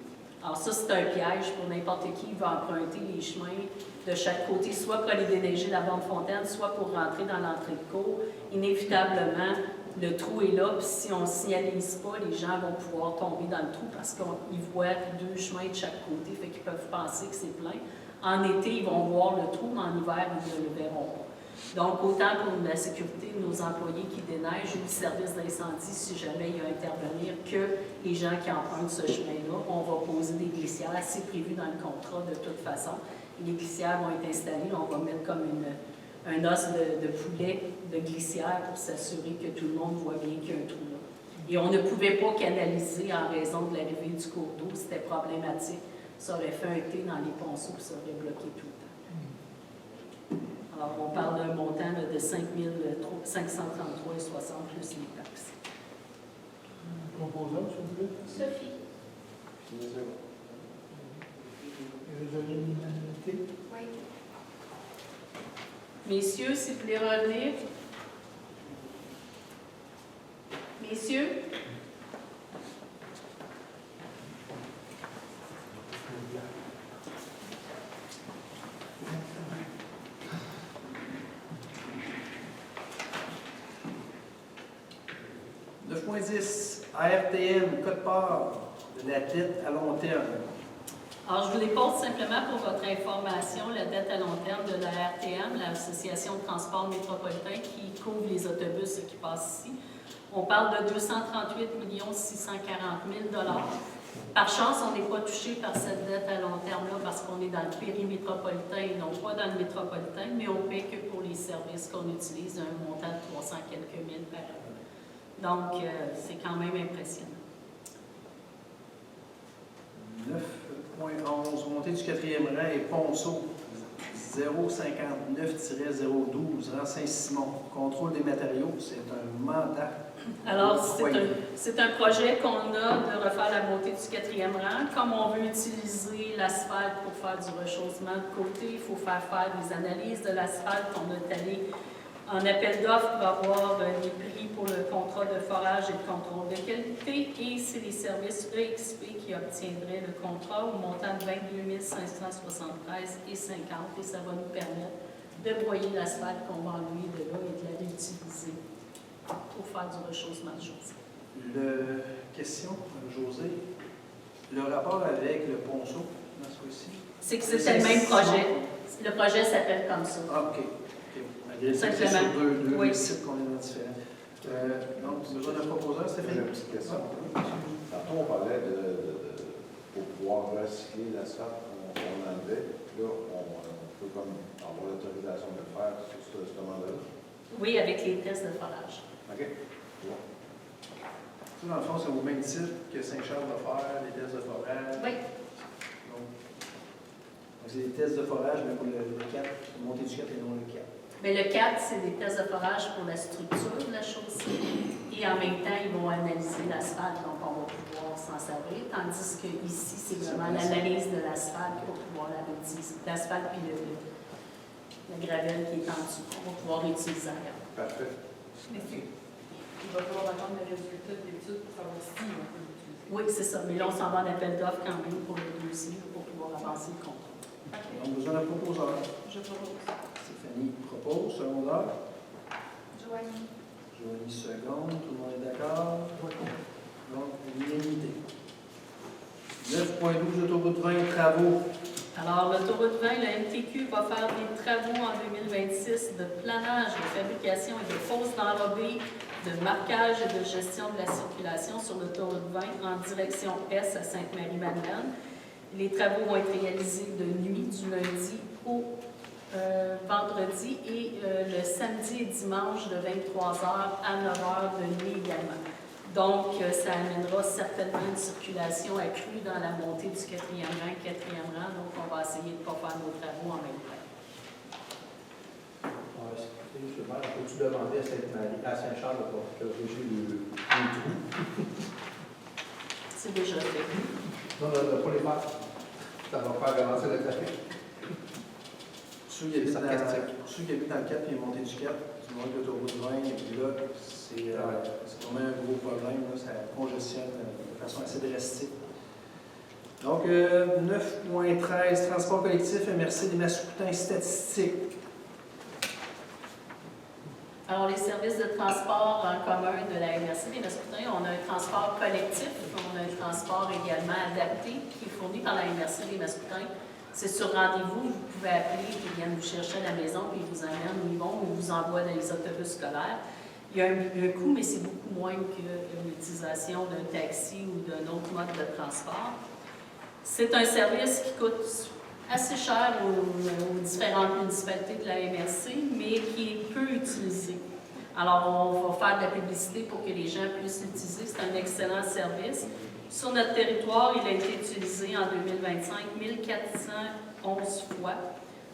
Alors ça, c'est un piège pour n'importe qui va emprunter les chemins de chaque côté, soit pour aller déneiger la bonne fontaine, soit pour rentrer dans l'entrée de cour. Inévitablement, le trou est là, puis si on ne signalise pas, les gens vont pouvoir tomber dans le trou parce qu'ils voient 2 chemins de chaque côté, fait qu'ils peuvent penser que c'est plein. En été, ils vont voir le trou, mais en hiver, ils ne le verront pas. Donc, autant pour la sécurité de nos employés qui déneigent ou le service d'incendie, si jamais il y a à intervenir, que les gens qui empruntent ce chemin-là, on va poser des glissières. C'est prévu dans le contrat de toute façon. Les glissières vont être installées. On va mettre comme un os de poulet de glissière pour s'assurer que tout le monde voit bien qu'il y a un trou là. Et on ne pouvait pas canaliser en raison de l'arrivée du cours d'eau. C'était problématique. Ça aurait fait un thé dans les ponceaux et ça aurait bloqué tout le temps. Alors, on parle d'un montant là, de 5 533,60 plus les taxes. Composant, s'il vous plaît. Sophie. Vous avez l'unanimité? Oui. Messieurs, s'il vous plaît, revenir. Messieurs. ARTM, code-part de la dette à long terme. Alors, je vous les pose simplement pour votre information, la dette à long terme de la RTM, l'Association de transport métropolitain qui couvre les autobus qui passent ici. On parle de 238 640 000 $. Par chance, on n'est pas touché par cette dette à long terme-là parce qu'on est dans le périmétropolitain et non pas dans le métropolitain, mais on ne paie que pour les services qu'on utilise, un montant de 300 quelques mille par an. Donc, c'est quand même impressionnant. 9.11, montée du 4e rang et Ponceau, 059-012, rang Saint-Simon. Contrôle des matériaux, c'est un mandat. Alors, c'est un projet qu'on a de refaire la montée du 4e rang. Comme on veut utiliser l'asphalte pour faire du rechaussement de côté, il faut faire des analyses de l'asphalte. On est allé en appel d'offres pour avoir les prix pour le contrat de forage et de contrôle de qualité. Et c'est les services EXP qui obtiendraient le contrat au montant de 22 573,50 et ça va nous permettre de broyer l'asphalte qu'on va enlever de là et de la réutiliser pour faire du rechaussement de chaussée. Question, José. Le rapport avec le Ponceau, dans ce cas-ci? C'est que c'était le même projet. Le projet s'appelle comme ça. Ah, OK. Malgré que c'est sur deux sites qu'on est dans différents. Donc, besoin d'un proposeur, J'ai Stéphanie? une petite question. Tantôt, on parlait pour pouvoir recycler l'asphalte qu'on enlevait. Là, on peut comme avoir l'autorisation de le faire sur ce mandat-là. Oui, avec les tests de forage. OK. Bon. Ça, dans le fond, c'est au même titre que Saint-Charles va faire, les tests de forage. Oui. Donc, c'est des tests de forage, mais pour le 4, monter du 4 et non le 4. Mais le 4, c'est des tests de forage pour la structure de la chaussée. Et en même temps, ils vont analyser l'asphalte, donc on va pouvoir s'en servir. Tandis que ici, c'est vraiment l'analyse de l'asphalte pour pouvoir la réutiliser. L'asphalte puis le gravel qui est en dessous, on va pouvoir l'utiliser ailleurs. Parfait. Il va falloir attendre le résultat de l'étude pour savoir si on peut l'utiliser. Oui, c'est ça. Mais là, on s'en va en appel d'offres quand même pour le dossier pour pouvoir avancer le contrat. Donc, besoin d'un proposeur. Je propose. Stéphanie propose, secondaire. Joanie. Joanie seconde, tout le monde est d'accord? Donc, l'unanimité. 9.12, autoroute 20, travaux. Alors, l'autoroute 20, le MTQ va faire des travaux en 2026 de planage, de fabrication et de pose d'enrobés, de marquage et de gestion de la circulation sur l'autoroute 20 en direction Est à Sainte-Marie-Madeleine. Les travaux vont être réalisés de nuit du lundi au vendredi et le samedi et dimanche de 23h à 9h de nuit également. Donc, ça amènera certainement une circulation accrue dans la montée du 4e rang. Donc, on va essayer de ne pas faire nos travaux en même temps. Excusez, M. le maire, peux-tu demander à Saint-Charles de corriger le trou? C'est déjà fait. Non, pas les faire. Ça va faire avancer le trafic. ceux qui habitent dans le Cap et montée du Cap, du monde de l'autoroute 20, et puis là, c'est vraiment un gros problème. Là, ça congestionne de façon assez drastique. Donc, 9.13, transport collectif, MRC des Mascoutins statistiques. Alors, les services de transport en commun de la MRC des Mascoutins, on a un transport collectif, on a un transport également adapté qui est fourni par la MRC des Mascoutins. C'est sur rendez-vous, vous pouvez appeler, ils viennent vous chercher à la maison, puis ils vous amènent où ils vont, ou vous envoient dans les autobus scolaires. Il y a un coût, mais c'est beaucoup moins que l'utilisation d'un taxi ou d'un autre mode de transport. C'est un service qui coûte assez cher aux différentes municipalités de la MRC, mais qui est peu utilisé. Alors, on va faire de la publicité pour que les gens puissent l'utiliser. C'est un excellent service. Sur notre territoire, il a été utilisé en 2025 1411 fois,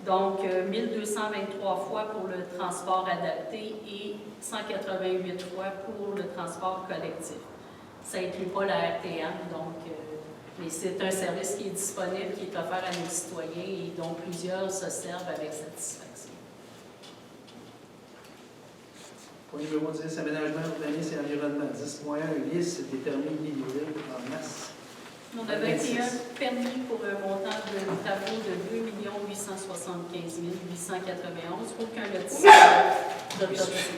donc 1223 fois pour le transport adapté et 188 fois pour le transport collectif. Ça n'inclut pas la RTM, donc, mais c'est un service qui est disponible, qui est offert à nos citoyens et dont plusieurs se servent avec satisfaction. Point numéro 10, aménagement, urbanisme et environnement. 10.1, liste détermine l'île en masse. On avait été un permis pour un montant de travaux de 2 875 891. Aucun lotissement d'autorisé.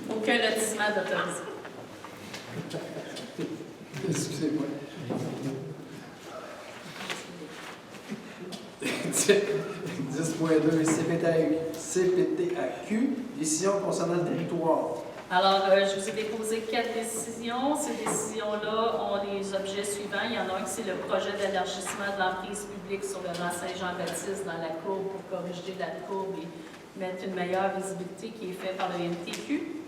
Aucun lotissement d'autorisé. Excusez-moi. 10.2, CPTAQ, décision concernant le territoire. Alors, je vous ai déposé 4 décisions. Ces décisions-là ont les objets suivants. Il y en a un qui c'est le projet d'élargissement de l'emprise publique sur le rang Saint-Jean-Baptiste dans la courbe pour corriger la courbe et mettre une meilleure visibilité qui est fait par le MTQ.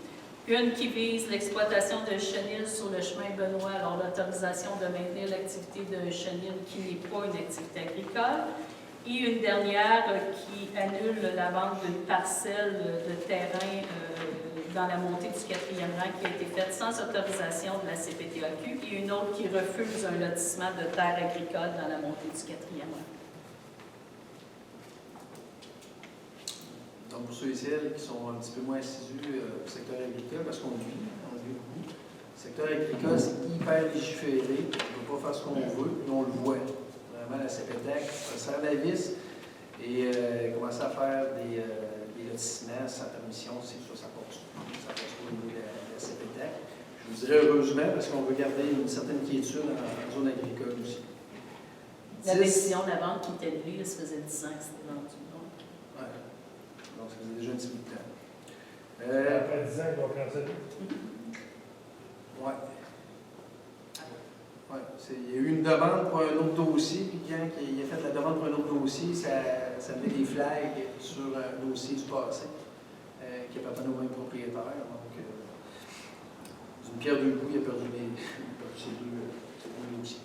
Une qui vise l'exploitation d'un chenil sur le chemin Benoît, alors l'autorisation de maintenir l'activité d'un chenil qui n'est pas une activité agricole. Et une dernière qui annule la vente d'une parcelle de terrain dans la montée du 4e rang qui a été faite sans autorisation de la CPTAQ, et une autre qui refuse un lotissement de terre agricole dans la montée du 4e rang. Donc, pour ceux et celles qui sont un petit peu moins assidus au secteur agricole, parce qu'on vit beaucoup, le secteur agricole, c'est hyper légiféré, on ne peut pas faire ce qu'on veut, mais on le voit. Vraiment, la CPTAC serre la vis et commence à faire des lotissements sans permission, c'est ça, ça passe pas au niveau de la CPTAC. Je vous dirais heureusement, parce qu'on veut garder une certaine quiétude en zone agricole aussi. La décision de la vente qui était levée, ça faisait 10 ans que c'était vendu. Ouais. Donc, ça faisait déjà un petit bout de temps. Après 10 ans, ils vont canceller. Oui. Ouais, il y a eu une demande pour un autre dossier, puis quand il a fait la demande pour un autre dossier, ça met des flags sur un dossier du passé qui appartenait au même propriétaire. Donc, d'une pierre deux coups, il a perdu ses deux dossiers.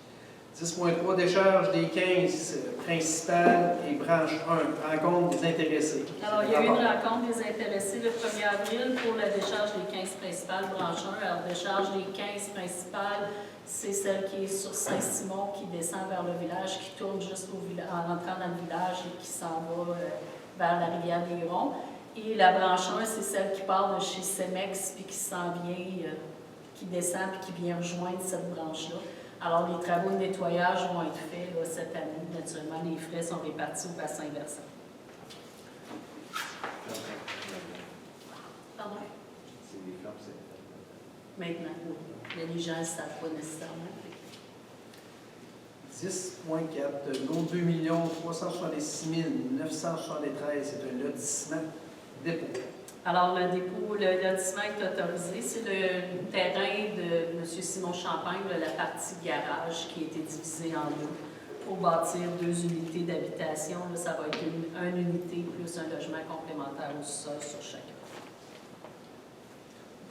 10.3, décharge des 15 principales et branche 1, rencontre des intéressés. Alors, il y a eu une rencontre des intéressés le 1er avril pour la décharge des 15 principales, branche 1. Alors, décharge des 15 principales, c'est celle qui est sur Saint-Simon, qui descend vers le village, qui tourne juste en rentrant dans le village et qui s'en va vers la rivière des Hurons. Et la branche 1, c'est celle qui part de chez Cemex puis qui s'en vient, qui descend puis qui vient rejoindre cette branche-là. Alors, les travaux de nettoyage vont être faits là, cette année. Naturellement, les frais sont répartis au bassin versant. Pardon? C'est des fermes, c'est... Maintenant, oui. Les gens ne savent pas nécessairement. 10.4, l'eau 2 366 973, c'est un lotissement dépôt. Alors, le dépôt, le lotissement est autorisé. C'est le terrain de M. Simon Champagne, la partie garage, qui a été divisée en deux pour bâtir 2 unités d'habitation. Ça va être une unité plus un logement complémentaire au sol sur chacun.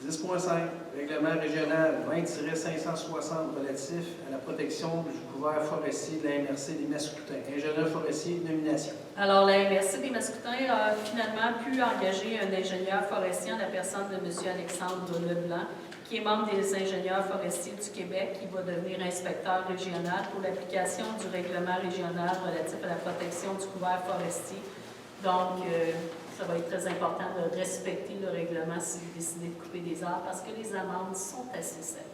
10.5, règlement régional 20-560 relatif à la protection du couvert forestier de la MRC des Mascoutins. Ingénieur forestier, nomination. Alors, la MRC des Mascoutins a finalement pu engager un ingénieur forestier en la personne de M. Alexandre Leblanc, qui est membre des ingénieurs forestiers du Québec, qui va devenir inspecteur régional pour l'application du règlement régional relatif à la protection du couvert forestier Donc, ça va être très important de respecter le règlement si vous décidez de couper des arbres parce que les amendes sont assez salées.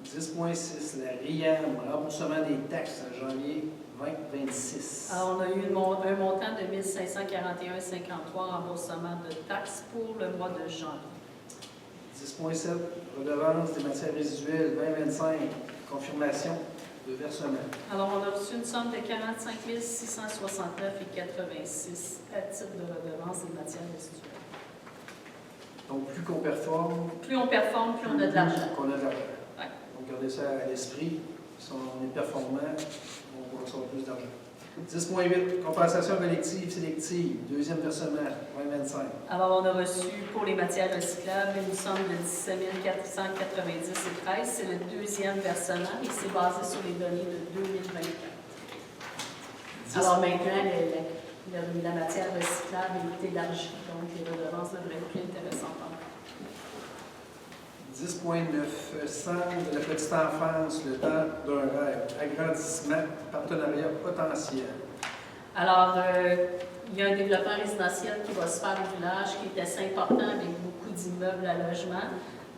10.6, la RIAM, remboursement des taxes en janvier 2026. Alors, on a eu un montant de 1541,53 remboursement de taxes pour le mois de janvier. 10.7, redevance des matières résiduelles 2025, confirmation de versement. Alors, on a reçu une somme de 45 669,86 à titre de redevance des matières résiduelles. Donc, plus qu'on performe, Plus on performe, plus on a de l'argent. qu'on a de l'argent. Ouais. Donc, gardez ça à l'esprit. Si on est performant, on va recevoir plus d'argent. 10.8, compensation collective sélective, deuxième versement, 2025. Alors, on a reçu pour les matières recyclables une somme de 17 490,13. C'est le deuxième versement et c'est basé sur les données de 2024. Alors maintenant, la matière recyclable est élargie, donc les redevances devraient être plus intéressantes. 10.9, centre de la petite enfance, le temps d'un rêve, agrandissement, partenariat potentiel. Alors, il y a un développement résidentiel qui va se faire au village qui est assez important avec beaucoup d'immeubles à logement.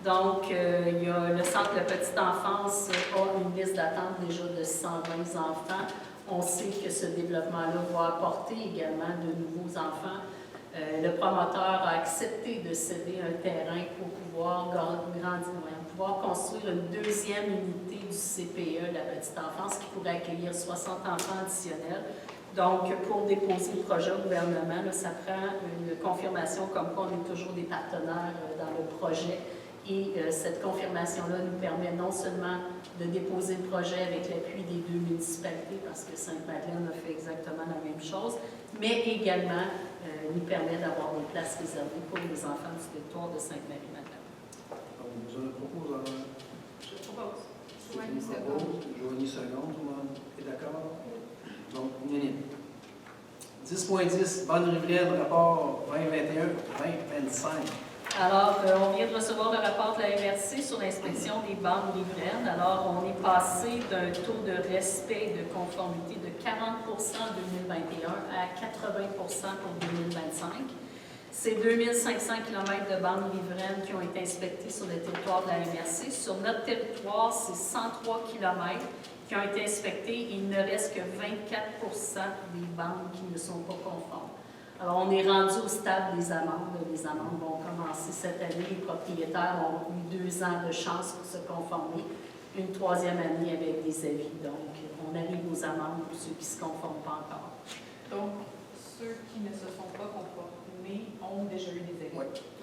Donc, il y a le centre de la petite enfance a une liste d'attente déjà de 120 enfants. On sait que ce développement-là va apporter également de nouveaux enfants. Le promoteur a accepté de céder un terrain pour pouvoir pouvoir construire une deuxième unité du CPE, la petite enfance, qui pourrait accueillir 60 enfants additionnels. Donc, pour déposer le projet au gouvernement, là, ça prend une confirmation comme quoi on est toujours des partenaires dans le projet. Et cette confirmation-là nous permet non seulement de déposer le projet avec l'appui des deux municipalités, parce que Sainte-Madeleine a fait exactement la même chose, mais également nous permet d'avoir des places réservées pour les enfants du territoire de Sainte-Marie-Madeleine. Donc, vous en proposez Je propose. Joanie seconde. Joanie seconde, tout le monde est d'accord? Donc, unanime. 10.10, bande riveraine, rapport 2021-2025. Alors, on vient de recevoir le rapport de la MRC sur l'inspection des bandes riveraines. Alors, on est passé d'un taux de respect et de conformité de 40 en 2021 à 80 pour 2025. C'est 2500 km de bandes riveraines qui ont été inspectées sur le territoire de la MRC. Sur notre territoire, c'est 103 km qui ont été inspectés. Il ne reste que 24 des bandes qui ne sont pas conformes. Alors, on est rendu au stade des amendes. Les amendes vont commencer cette année. Les propriétaires ont eu 2 ans de chance pour se conformer. Une 3e année avec des avis. Donc, on arrive aux amendes pour ceux qui ne se conforment pas encore. Donc, ceux qui ne se sont pas conformés ont déjà eu des avis.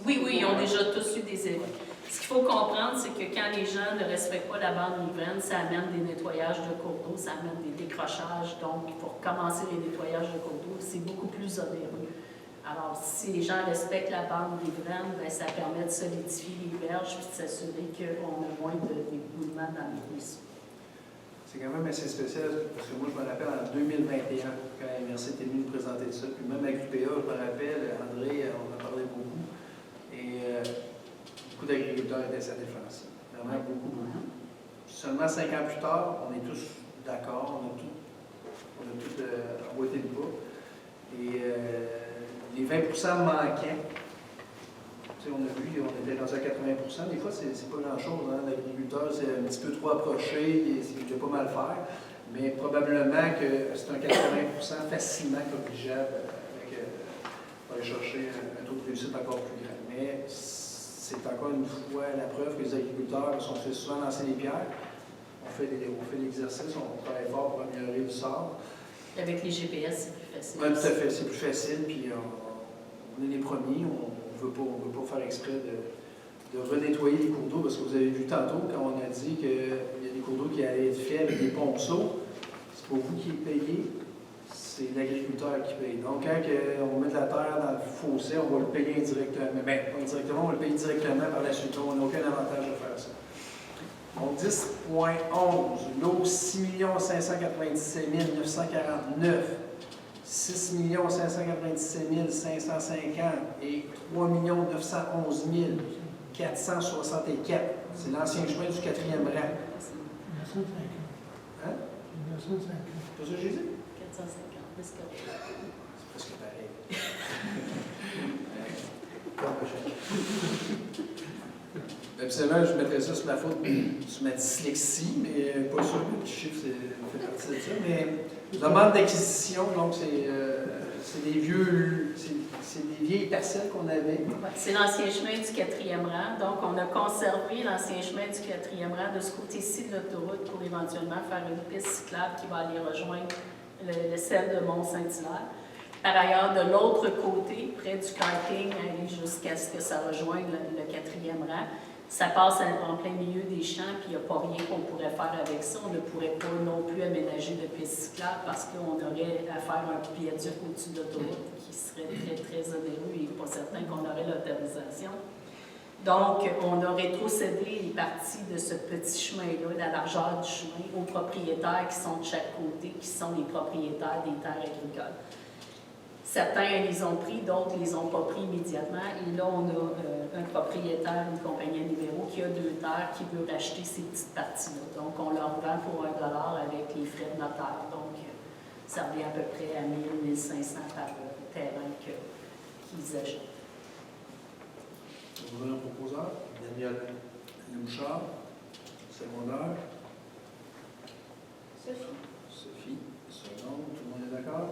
Oui, ils ont déjà tous eu des avis. Ce qu'il faut comprendre, c'est que quand les gens ne respectent pas la bande riveraine, ça amène des nettoyages de cours d'eau, ça amène des décrochages. Donc, pour commencer les nettoyages de cours d'eau, c'est beaucoup plus onéreux. Alors, si les gens respectent la bande riveraine, bien, ça permet de solidifier les berges et de s'assurer qu'on a moins d'éboulements dans les ruisseaux. C'est quand même assez spécial, parce que moi, je me rappelle en 2021, quand la MRC était venue nous présenter ça, puis même avec l'UPA, je me rappelle, André, on en parlait beaucoup, et beaucoup d'agriculteurs étaient sa défense. Vraiment beaucoup. Seulement 5 ans plus tard, on est tous d'accord, on a tout emboîté le pas. Et les 20 manquants, on a vu, on était dans à 80 des fois, c'est pas grand-chose. Hein? L'agriculteur, c'est un petit peu trop approché, il peut pas mal faire, mais probablement que c'est un 80 facilement corrigeable pour aller chercher un taux de réussite encore plus grand. Mais c'est encore une fois la preuve que les agriculteurs sont fait souvent lancer les pierres. On fait l'exercice, on travaille fort pour améliorer le sort. Avec les GPS, c'est plus facile. Oui, tout à fait, c'est plus facile, puis on est les premiers, on ne veut pas faire exprès de renettoyer les cours d'eau, parce que vous avez vu tantôt, quand on a dit qu'il y a des cours d'eau qui allaient être faits avec des ponceaux, c'est pas vous qui payez, c'est l'agriculteur qui paye. Donc, quand on met de la terre dans le fossé, on va le payer indirectement. Bien, pas indirectement, on va le payer directement par la suite. On n'a aucun avantage de faire ça. Donc, 10.11, l'eau 6 597 949, 6 597 550 et 3 911 464. C'est l'ancien chemin du 4e rang. 950. Hein? 950. C'est ça que j'ai dit? 450. Presque rien. C'est presque pareil. Absolument, je mettrais ça sur ma faute, sur ma dyslexie, mais pas sûr que le chiffre fait partie de ça. Mais demande d'acquisition, donc c'est des vieilles parcelles qu'on avait. Ouais, c'est l'ancien chemin du 4e rang. Donc, on a conservé l'ancien chemin du 4e rang de ce côté-ci de l'autoroute pour éventuellement faire une piste cyclable qui va aller rejoindre celle de Mont-Saint-Hilaire. Par ailleurs, de l'autre côté, près du karting, aller jusqu'à ce que ça rejoigne le 4e rang, ça passe en plein milieu des champs, puis il n'y a pas rien qu'on pourrait faire avec ça. On ne pourrait pas non plus aménager de piste cyclable parce qu'on aurait à faire un viaduc au-dessus de l'autoroute qui serait très, très onéreux et pas certain qu'on aurait l'autorisation. Donc, on a rétrocédé les parties de ce petit chemin-là, la largeur du chemin, aux propriétaires qui sont de chaque côté, qui sont les propriétaires des terres agricoles. Certains les ont pris, d'autres ne les ont pas pris immédiatement. Et là, on a un propriétaire, une compagnie numéro, qui a 2 terres, qui veut racheter ces petites parties-là. Donc, on leur vend pour $1 avec les frais de notaire. Donc, ça revient à peu près à 1 000, 1 500 par terrain qu'ils achètent. On va un proposeur. Daniel Louchard, secondaire. Sophie, seconde. Tout le monde est d'accord?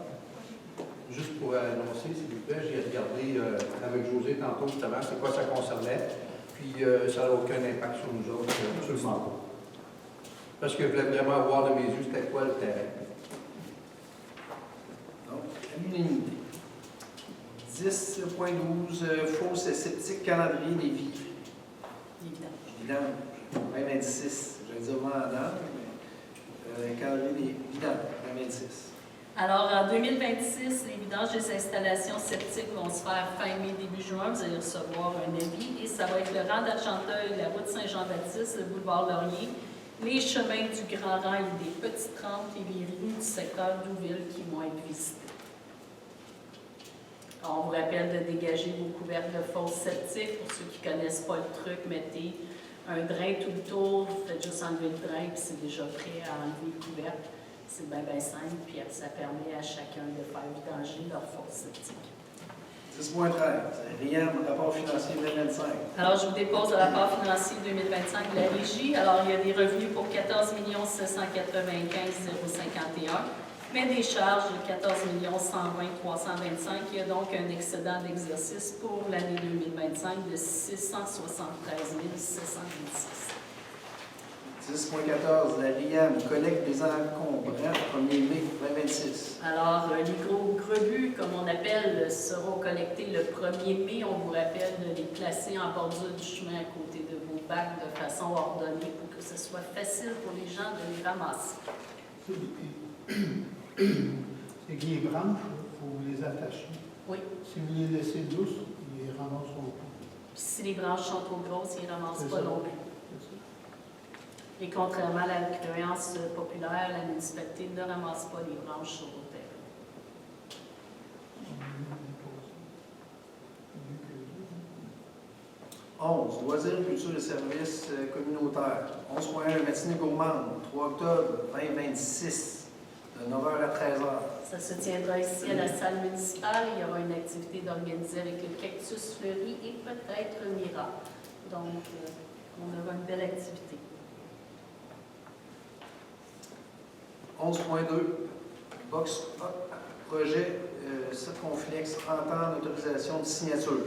Juste pour annoncer, s'il vous plaît, j'ai regardé avec José tantôt justement c'est quoi ça concernait, puis ça n'a aucun impact sur nous autres, absolument pas. Parce que je voulais vraiment voir de mes yeux c'était quoi le terrain. Donc, à l'unanimité. 10.12, fosse sceptique calendrier des vies. Évidemment. Même 26. Je vais dire vendant, mais calendrier des vidanges, même 26. Alors, en 2026, les vidanges des installations septiques vont se faire fin mai, début juin. Vous allez recevoir un avis et ça va être le rang d'Argenteuil, la route Saint-Jean-Baptiste, le boulevard Laurier, les chemins du Grand Rang et des Petites Trempes et les rues du secteur d'Ouville qui vont être visitées. Alors, on vous rappelle de dégager vos couvercles de fosses septiques. Pour ceux qui ne connaissent pas le truc, mettez un drain tout le tour, vous faites juste enlever le drain puis c'est déjà prêt à enlever le couvercle. C'est bien simple, puis ça permet à chacun de faire vidanger leur fosse septique. 10.13, RIAM, rapport financier 2025. Alors, je vous dépose le rapport financier 2025 de la Régie. Alors, il y a des revenus pour 14 795 051, mais des charges de 14 120 325. Il y a donc un excédent d'exercice pour l'année 2025 de 673 626. 10.14, la RIAM, collecte des encombrants, 1er mai 2026. Alors, les gros grebus, comme on appelle, seront collectés le 1er mai. On vous rappelle de les placer en bordure du chemin à côté de vos bacs de façon ordonnée pour que ce soit facile pour les gens de les ramasser. C'est que les branches, il faut les attacher. Oui. Si vous les laissez douces, ils les ramasseront pas. Puis si les branches sont trop grosses, ils ne ramassent C'est pas ça. non plus. Et contrairement à la créance populaire, la municipalité ne ramasse pas les branches sur le terrain. 11, loisirs, culture et services communautaires. 11.1, matinée gourmande, 3 octobre 2026, de 9h à 13h. Ça se tiendra ici à la salle municipale. Il y aura une activité d'organiser avec le cactus fleuri et peut-être Mira. Donc, on aura une belle activité. 11.2, box projet circonflexe 30 ans d'autorisation de signature.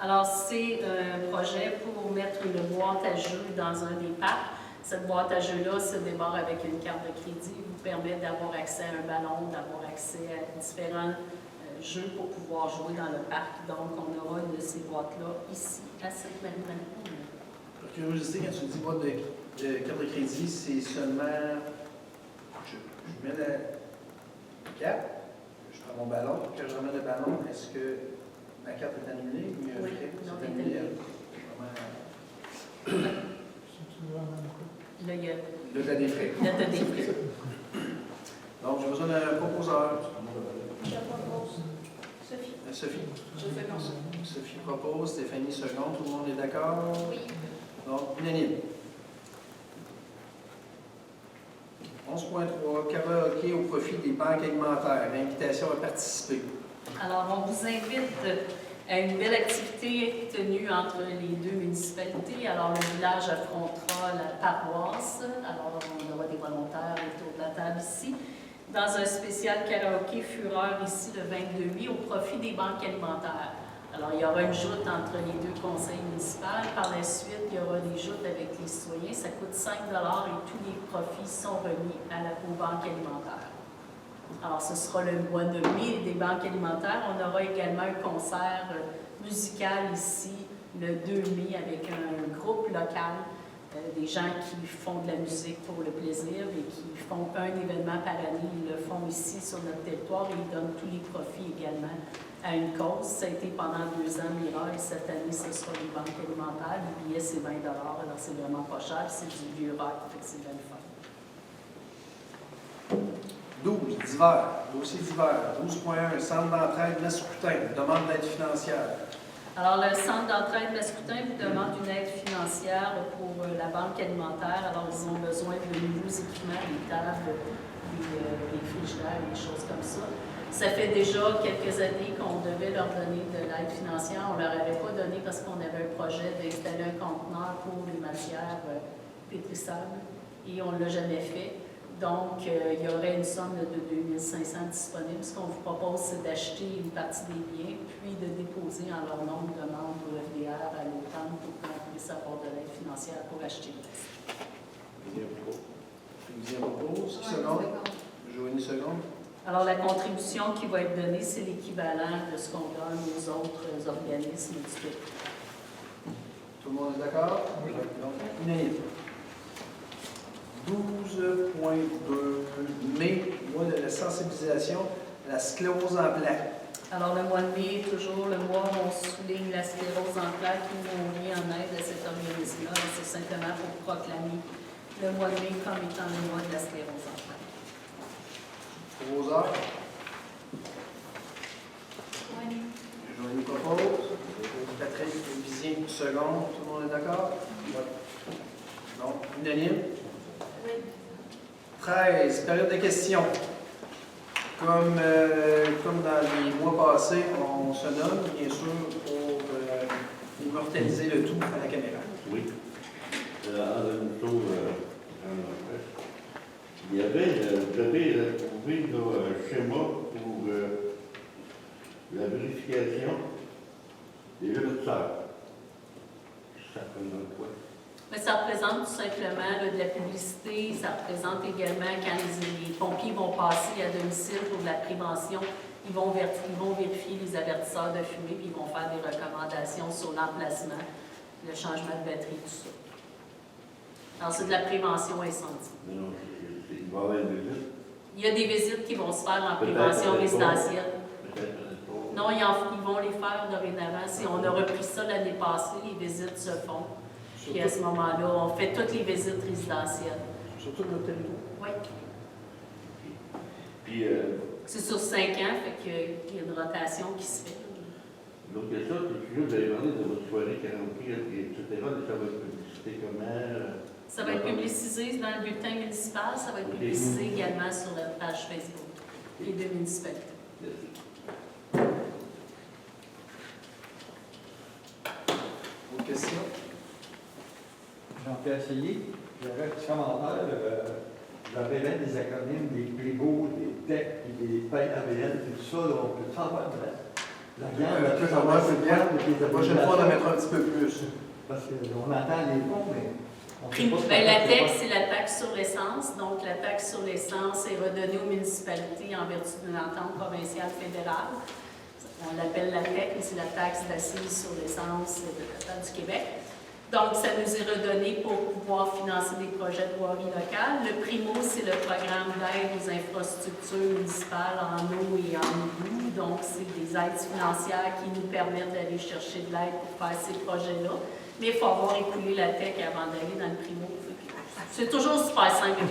Alors, c'est un projet pour mettre une boîte à jeux dans un des parcs. Cette boîte à jeux-là se démarre avec une carte de crédit, vous permet d'avoir accès à un ballon, d'avoir accès à différents jeux pour pouvoir jouer dans le parc. Donc, on aura une de ces boîtes-là ici, à Sainte-Marie-Magdalene. Par curiosité, quand tu dis boîte de carte de crédit, c'est seulement. Je mets la carte, je prends mon ballon. Quand je remets le ballon, est-ce que ma carte est annulée ou il y a un Oui, frais? non, C'est elle est annulé. annulée. C'est-tu vraiment quoi? Là, il y a Là, tu as des frais. là, t'as des frais. Donc, j'ai besoin d'un proposeur. Je propose. Sophie. Sophie. Je fais comme ça. Sophie propose, Stéphanie seconde. Tout le monde est d'accord? Oui. Donc, unanime. 11.3, karaoké au profit des banques alimentaires. Invitation à participer. Alors, on vous invite à une belle activité tenue entre les deux municipalités. Alors, le village affrontera la paroisse. Alors, on aura des volontaires autour de la table ici. Dans un spécial karaoké Fureur ici le 22 mai au profit des banques alimentaires. Alors, il y aura une joute entre les deux conseils municipaux. Par la suite, il y aura des joutes avec les citoyens. Ça coûte 5 $ et tous les profits sont remis aux banques alimentaires. Alors, ce sera le mois de mai des banques alimentaires. On aura également un concert musical ici le 2 mai avec un groupe local, des gens qui font de la musique pour le plaisir et qui font un événement par année. Ils le font ici sur notre territoire et ils donnent tous les profits également à une cause. Ça a été pendant 2 ans Mirail. Cette année, ce sera les banques alimentaires. Le billet, c'est 20 $. Alors, c'est vraiment pas cher. C'est du vieux rock. Fait que c'est bien le fun. 12, divers, dossier divers. 12.1, centre d'entraide Mascoutin, demande d'aide financière. Alors, le Centre d'entraide Mascoutin vous demande une aide financière pour la banque alimentaire. Alors, ils ont besoin de nouveaux équipements, des tables, des frigidaires, des choses comme ça. Ça fait déjà quelques années qu'on devait leur donner de l'aide financière. On ne leur avait pas donné parce qu'on avait un projet d'installer un conteneur pour les matières pétrissables et on ne l'a jamais fait. Donc, il y aurait une somme de 2 500 disponible. Ce qu'on vous propose, c'est d'acheter une partie des biens, puis de déposer en leur nom une demande au FDR à l'automne pour qu'on puisse avoir de l'aide financière pour acheter le reste. Deuxième propose. Seconde. Joanie, seconde. Alors, la contribution qui va être donnée, c'est l'équivalent de ce qu'on donne aux autres organismes du pays. Tout le monde est d'accord? Oui. Donc, unanime. 12.2 mai, mois de la sensibilisation à la sclérose en plaques. Alors, le mois de mai est toujours le mois où on souligne la sclérose en plaques et où on vient en aide à cet organisme-là. C'est simplement pour proclamer le mois de mai comme étant le mois de la sclérose en plaques. 3 heures. Joanie propose. Patrick Vizien, seconde. Tout le monde est d'accord? Donc, unanime. 13, période de questions. Comme dans les mois passés, on se nomme, bien sûr, pour immortaliser le tout à la caméra. Oui. Une chose, vous avez trouvé un schéma pour la vérification des vertisseurs. Ça représente quoi? Mais ça représente tout simplement de la publicité, ça représente également quand les pompiers vont passer à domicile pour de la prévention, ils vont vérifier les avertisseurs de fumée, puis ils vont faire des recommandations sur l'emplacement, le changement de batterie, tout ça. Alors, c'est de la prévention incendie. Non, il va y avoir une visite. Il y a des visites qui vont se faire en prévention résidentielle. Peut-être. Non, ils vont les faire dorénavant. Si on a repris ça l'année passée, les visites se font. Puis à ce moment-là, on fait toutes les visites résidentielles. Surtout notre territoire. Oui. Puis, C'est sur 5 ans, fait qu'il y a une rotation qui se fait. l'autre question, c'est que vous avez parlé de votre soirée karaoké, etc. Ça va être publicité comment? Ça va être publicisé dans le bulletin municipal, ça va être publicisé également sur la page Facebook, les deux municipalités. Autre question? Jean-Pierre Seyé, j'avais un petit commentaire. Vous avez même des acronymes, des PLIGO, des TEC, des PAYAVL, tout ça. Là, on peut savoir la gamme. La prochaine fois, on en mettra un petit peu plus. Parce qu'on entend les mots, mais on ne sait pas. Bien, la taxe, c'est la taxe sur l'essence. Donc, la taxe sur l'essence est redonnée aux municipalités en vertu d'une entente provinciale fédérale. On l'appelle la TEC, mais c'est la taxe d'assises sur l'essence de l'État du Québec. Donc, ça nous est redonné pour pouvoir financer des projets de voirie locale. Le PRIMO, c'est le programme d'aide aux infrastructures municipales en eau et en égout. Donc, c'est des aides financières qui nous permettent d'aller chercher de l'aide pour faire ces projets-là. Mais il faut avoir écoulé la TEC avant d'aller dans le PRIMO. C'est toujours super simple.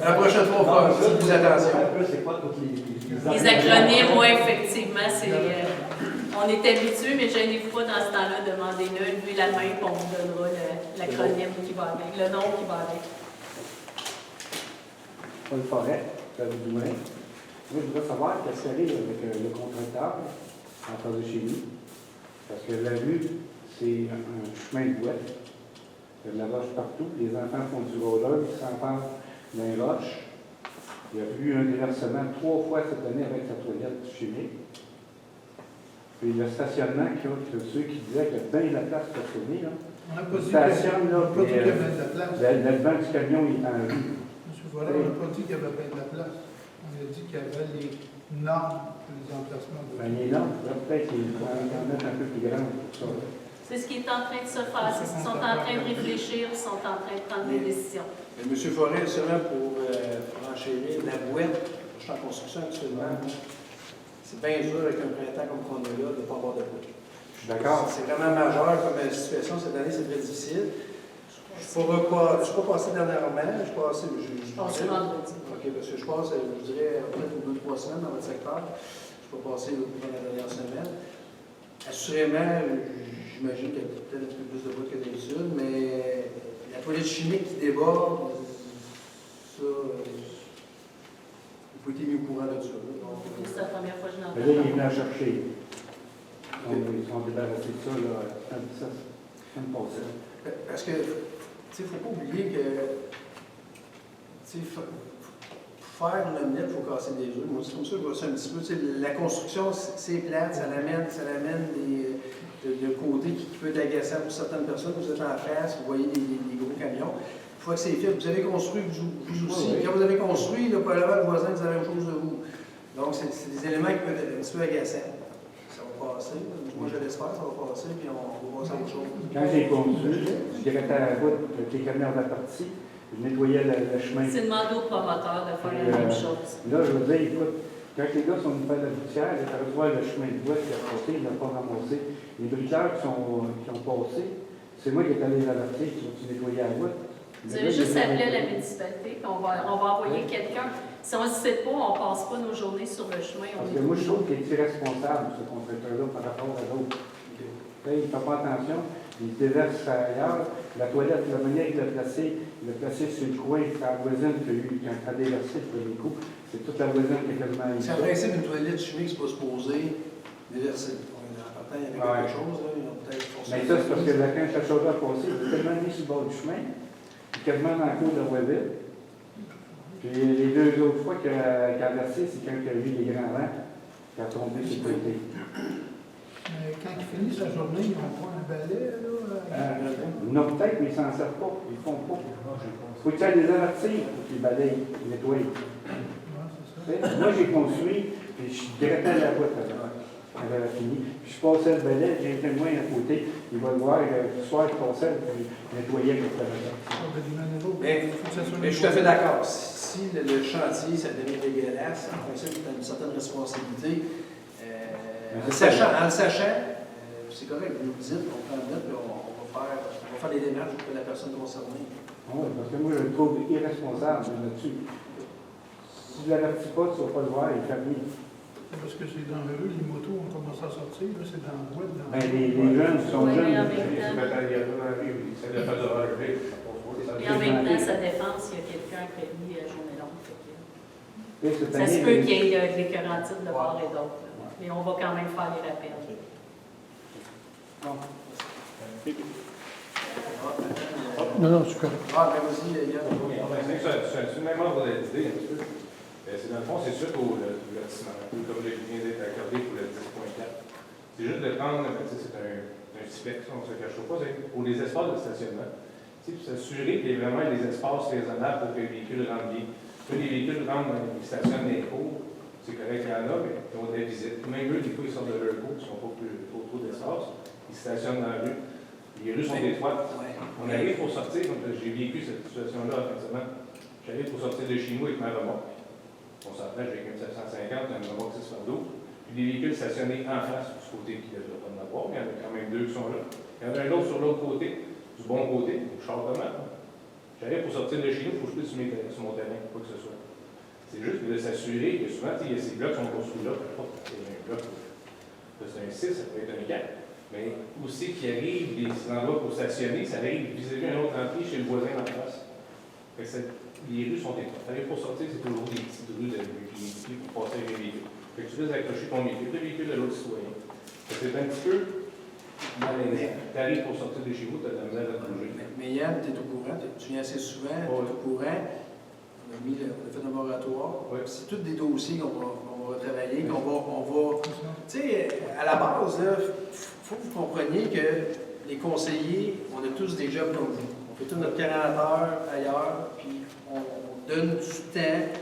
La prochaine fois, on fera un petit peu plus attention. C'est pas toutes Les acronymes, oui, effectivement, on est habitué, mais gênez-vous pas dans ce temps-là, demandez-le, levez la main, puis on vous donnera l'acronyme qui va avec, le nom qui va avec. Paul Forêt, du Moulin. Moi, je voudrais savoir qu'est-ce qui arrive avec le contracteur en face de chez nous. Parce que la rue, c'est un chemin de boîte. Il y a de la roche partout. Les enfants font du roller, ils s'enferment dans les roches. Il y a eu un déversement 3 fois cette année avec sa toilette chimique. Puis le stationnement, ceux qui disaient qu'il y a bien de la place pour stationner, là. On n'a pas dit Stationne, là, qu'il y puis, avait de la place. le banc du camion il est en rue. Monsieur Voilà, on n'a pas dit qu'il y avait bien de la place. On a dit qu'il y avait les normes pour les emplacements. Ben, il est là. Là, peut-être qu'il faut en mettre un peu plus grand pour ça. C'est ce qui est en train de se faire. C'est ce qu'ils sont en train de réfléchir, ils sont en train de prendre des décisions. M. Forêt, seulement pour enchérir, la boîte, je suis en construction actuellement. C'est bien dur avec un printemps comme qu'on a là de ne pas avoir de boîte. Je suis d'accord. C'est vraiment majeur comme situation. Cette année, c'est très difficile. Je ne suis pas passé dernièrement. Je suis passé. Je pense que vendredi. OK, parce que je passe, je vous dirais, peut-être 2 ou 3 semaines dans votre secteur. Je ne suis pas passé pendant la dernière semaine. Assurément, j'imagine qu'il y a peut-être un peu plus de boîte que d'habitude, mais la toilette chimique qui déborde, ça, vous pouvez être mis au courant de ça. C'est la première fois que je l'entends. Mais là, il est venu à chercher. Ils sont débarrassés de ça, là, ça me passe. Parce que, tu sais, il ne faut pas oublier que, tu sais, faire une omelette, il faut casser des œufs. Moi, c'est comme ça que je vois ça un petit peu. Tu sais, la construction, c'est plate, ça l'amène de côté qui peut être agaçant pour certaines personnes. Vous êtes en face, vous voyez des gros camions. Une fois que c'est fait, vous avez construit vous aussi. Quand vous avez construit, là, probablement le voisin dit la même chose de vous. Donc, c'est des éléments qui peuvent être un petit peu agaçants. Ça va passer. Moi, je l'espère, ça va passer, puis on va passer à autre chose. Quand j'ai construit, je grattais à la route avec les camions de la partie, je nettoyais le chemin. C'est demandé au promoteur de faire la même chose. Là, je veux dire, écoute, quand les gars sont venus faire la gouttière, ils ont voir le chemin de bois qui a passé, ils n'ont pas ramassé. Les briqueurs qui ont passé, c'est moi qui est allé les avertir, qui ont nettoyé la route. Vous avez juste appelé la municipalité, puis on va envoyer quelqu'un. Si on ne sait pas, on ne passe pas nos journées sur le chemin. Parce que moi, je trouve qu'il est irresponsable, ce contracteur-là, par rapport à d'autres. Il ne fait pas attention, il se déverse ailleurs. La toilette, la manière qu'il l'a placée, sur le coin, c'est la voisine qui a eu, quand elle a déversé, le premier coup, c'est toute la voisine qui a quasiment eu. C'est un principe d'une toilette chimique, c'est pas supposé déverser. En partant, il y avait quelque chose, là, ils ont peut-être forcé. Mais ça, c'est parce que quand la chose a passé, il est tellement mis sur le bord du chemin, quasiment dans la cour de Roiville. Puis les 2 autres fois qu'il a versé, c'est quand il a eu les grands vents, qui a tombé sur le côté. Mais quand ils finissent la journée, ils n'ont pas un balai, là? Non, peut-être, mais ils ne s'en servent pas. Ils ne font pas. Il faut que tu ailles les avertir pour qu'ils balayent, qu'ils nettoient. Moi, j'ai construit, puis je grattais la boîte quand elle avait fini. Puis je passais le balai, j'ai un témoin à côté. Il va le voir, le soir, je passais, puis je nettoyais avec le balai. Mais je suis tout à fait d'accord. Si le chantier, ça devient dégueulasse, en principe, tu as une certaine responsabilité. En le sachant, c'est correct, vous nous dites, on prend le note, puis on va faire les démarches pour la personne concernée. Oui, parce que moi, je le trouve irresponsable là-dessus. Si je ne l'avertis pas, tu ne vas pas le voir, il est fermé. Parce que c'est dans la rue, les motos ont commencé à sortir, là, c'est dans la boîte. Les jeunes sont jeunes. Et en même temps, sa défense, il y a quelqu'un qui a mis la journée longue. Ça se peut qu'il y ait des querantines de part et d'autre. Mais on va quand même faire les rappels. Non, c'est correct. Ah, mais vas-y, Yann. C'est une même ordre d'idée, un petit peu. C'est dans le fond, c'est suite au lotissement, comme il vient d'être accordé pour le 10.4. C'est juste de prendre, c'est un spec, on ne se cache pas, c'est pour les espaces de stationnement. Pour s'assurer qu'il y ait vraiment des espaces raisonnables pour que les véhicules rentrent bien. Quand les véhicules rentrent, ils stationnent dans les cours, c'est correct, il y en a, mais ils ont des visites. Même eux, des fois, ils sortent de leur cours, ils ne sont pas trop d'espace. Ils stationnent dans la rue. Les rues sont étroites. On arrive pour sortir, donc j'ai vécu cette situation-là, effectivement. J'arrive pour sortir de chez nous avec ma remorque. On s'entend, j'ai une 750, une remorque 6 par 12. Puis des véhicules stationnés en face, du côté qui ne doit pas en avoir, mais il y en a quand même 2 qui sont là. Il y en a un autre sur l'autre côté, du bon côté, je sors comment. J'arrive pour sortir de chez nous, il faut que je puisse sur mon terrain, quoi que ce soit. C'est juste de s'assurer que souvent, ces blocs sont construits là, peu importe, c'est un bloc, c'est un 6, ça peut être un 4. Mais aussi qu'il arrive des endroits pour stationner, ça arrive vis-à-vis un autre entrée chez le voisin en face. Fait que les rues sont étroites. T'arrives pour sortir, c'est toujours des petites rues de qui pour passer avec les véhicules. Fait que tu risques d'accrocher ton véhicule, le véhicule de l'autre citoyen. Fait que c'est un petit peu malaisant. T'arrives pour sortir de chez vous, t'as de la misère à te bouger. Mais Yann, tu es au courant, tu viens assez souvent, tu es au courant. On a fait un moratoire. Ouais. C'est tous des dossiers qu'on va travailler, qu'on va. Tu sais, à la base, il faut que vous compreniez que les conseillers, on a tous des jobs comme vous. On fait tout notre 40 heures ailleurs, puis on donne du temps,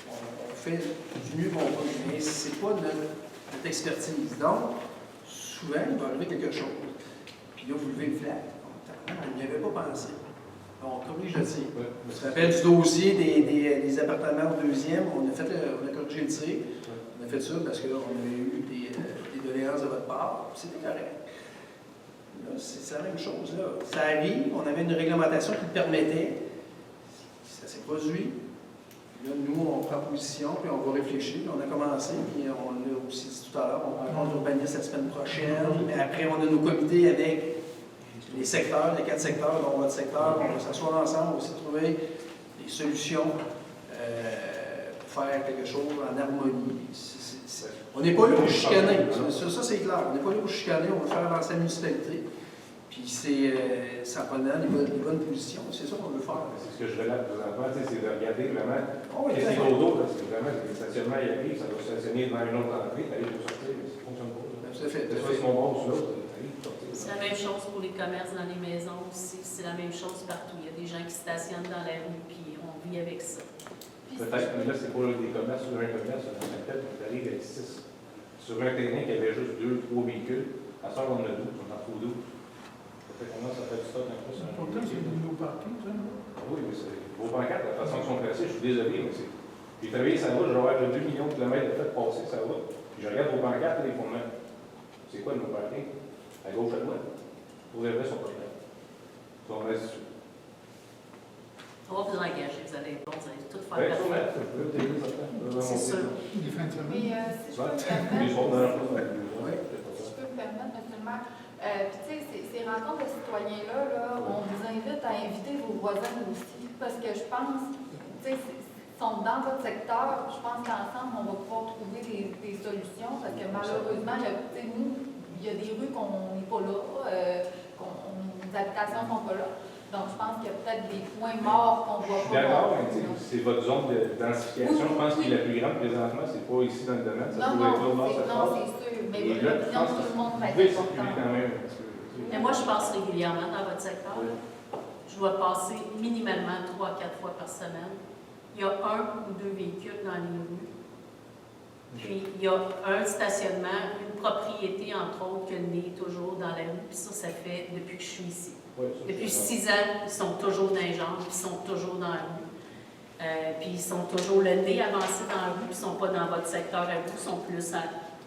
on fait du mieux qu'on peut. Mais c'est pas notre expertise. Donc, souvent, il va arriver quelque chose. Puis là, vous levez le flag. On n'y avait pas pensé. On corrige le tir. Je me rappelle du dossier des appartements au deuxième. On a corrigé le tir. On a fait ça parce qu'on avait eu des doléances de votre part. C'était correct. Là, c'est la même chose. Là. Ça arrive. On avait une réglementation qui le permettait. Ça s'est produit. Là, nous, on prend position, puis on va réfléchir. Puis on a commencé, puis on l'a aussi dit tout à l'heure, on rencontre l'urbaniste la semaine prochaine. Mais après, on a nos comités avec les secteurs, les 4 secteurs, dont votre secteur. On va s'asseoir ensemble, on va aussi trouver des solutions pour faire quelque chose en harmonie. On n'est pas là pour chicaner. Ça c'est clair. On n'est pas là pour chicaner, on va faire avancer la municipalité. Puis c'est en prenant les bonnes positions. C'est ça qu'on veut faire. C'est ce que je relate présentement, c'est de regarder vraiment. Oh, oui, qu'est-ce qu'il y a autour, c'est vraiment des stationnements, il arrive, ça doit stationner devant une autre entrée, t'arrives pour sortir, mais ça ne fonctionne pas. Tout à fait. Soit sur mon bord ou sur l'autre, t'arrives pour sortir. C'est la même chose pour les commerces dans les maisons aussi. C'est la même chose partout. Il y a des gens qui stationnent dans la rue, puis on vit avec ça. Peut-être, mais là, c'est pas des commerces sur un commerce, on a fait, on arrive avec 6. Sur un terrain qui avait juste 2 ou 3 véhicules, à ce on en a 12, on en trouve 12. Ça fait comment ça fait du stock un peu sur un Pourtant, c'est du nouveau parking, ça, non? Oui, mais c'est vos pancartes, la façon qu'ils sont placées, je suis désolé, mais c'est. J'ai travaillé ça route, je vais avoir 2 millions de kilomètres de fait passer ça route. Puis je regarde vos pancartes et les fondements. C'est quoi nos parkings? À gauche, à droite. Pour les vrais, sont pas clairs. On reste dessus. On va vous engager, vous allez être bons, vous allez tout faire. Oui, sûrement. C'est sûr. Les fins de semaine. Mais si je peux me Les permettre, autres, dans si je peux me permettre, monsieur le maire, puis tu sais, ces rencontres de citoyens-là, on vous invite à inviter vos voisins aussi, parce que je pense, tu sais, ils sont dans votre secteur, je pense qu'ensemble, on va pouvoir trouver des solutions, parce que malheureusement, nous, il y a des rues qu'on n'est pas là, nos habitations ne sont pas là. Donc, je pense qu'il y a peut-être des points morts qu'on voit pas. D'accord, mais c'est votre zone de densification. Je pense que la plus grande présentement, c'est pas ici dans le domaine. Ça Non, pourrait être l'autre bord, ça non, c'est sûr. Mais Et là, l'opinion de tout le monde va Vous pouvez être circuler importante. quand même un petit peu. Mais moi, je passe régulièrement dans votre secteur. Oui. Je dois passer minimalement 3 à 4 fois par semaine. Il y a 1 ou 2 véhicules dans les rues. Puis, il y a un stationnement, une propriété, entre autres, que le nez est toujours dans la rue. Puis ça fait depuis que je suis ici. Oui, ça, Depuis c'est 6 ans, ils sont toujours dans les jambes, puis ils sont toujours dans la rue. Puis ils sont toujours le nez avancé dans la rue, puis ils ne sont pas dans votre secteur à vous, ils sont plus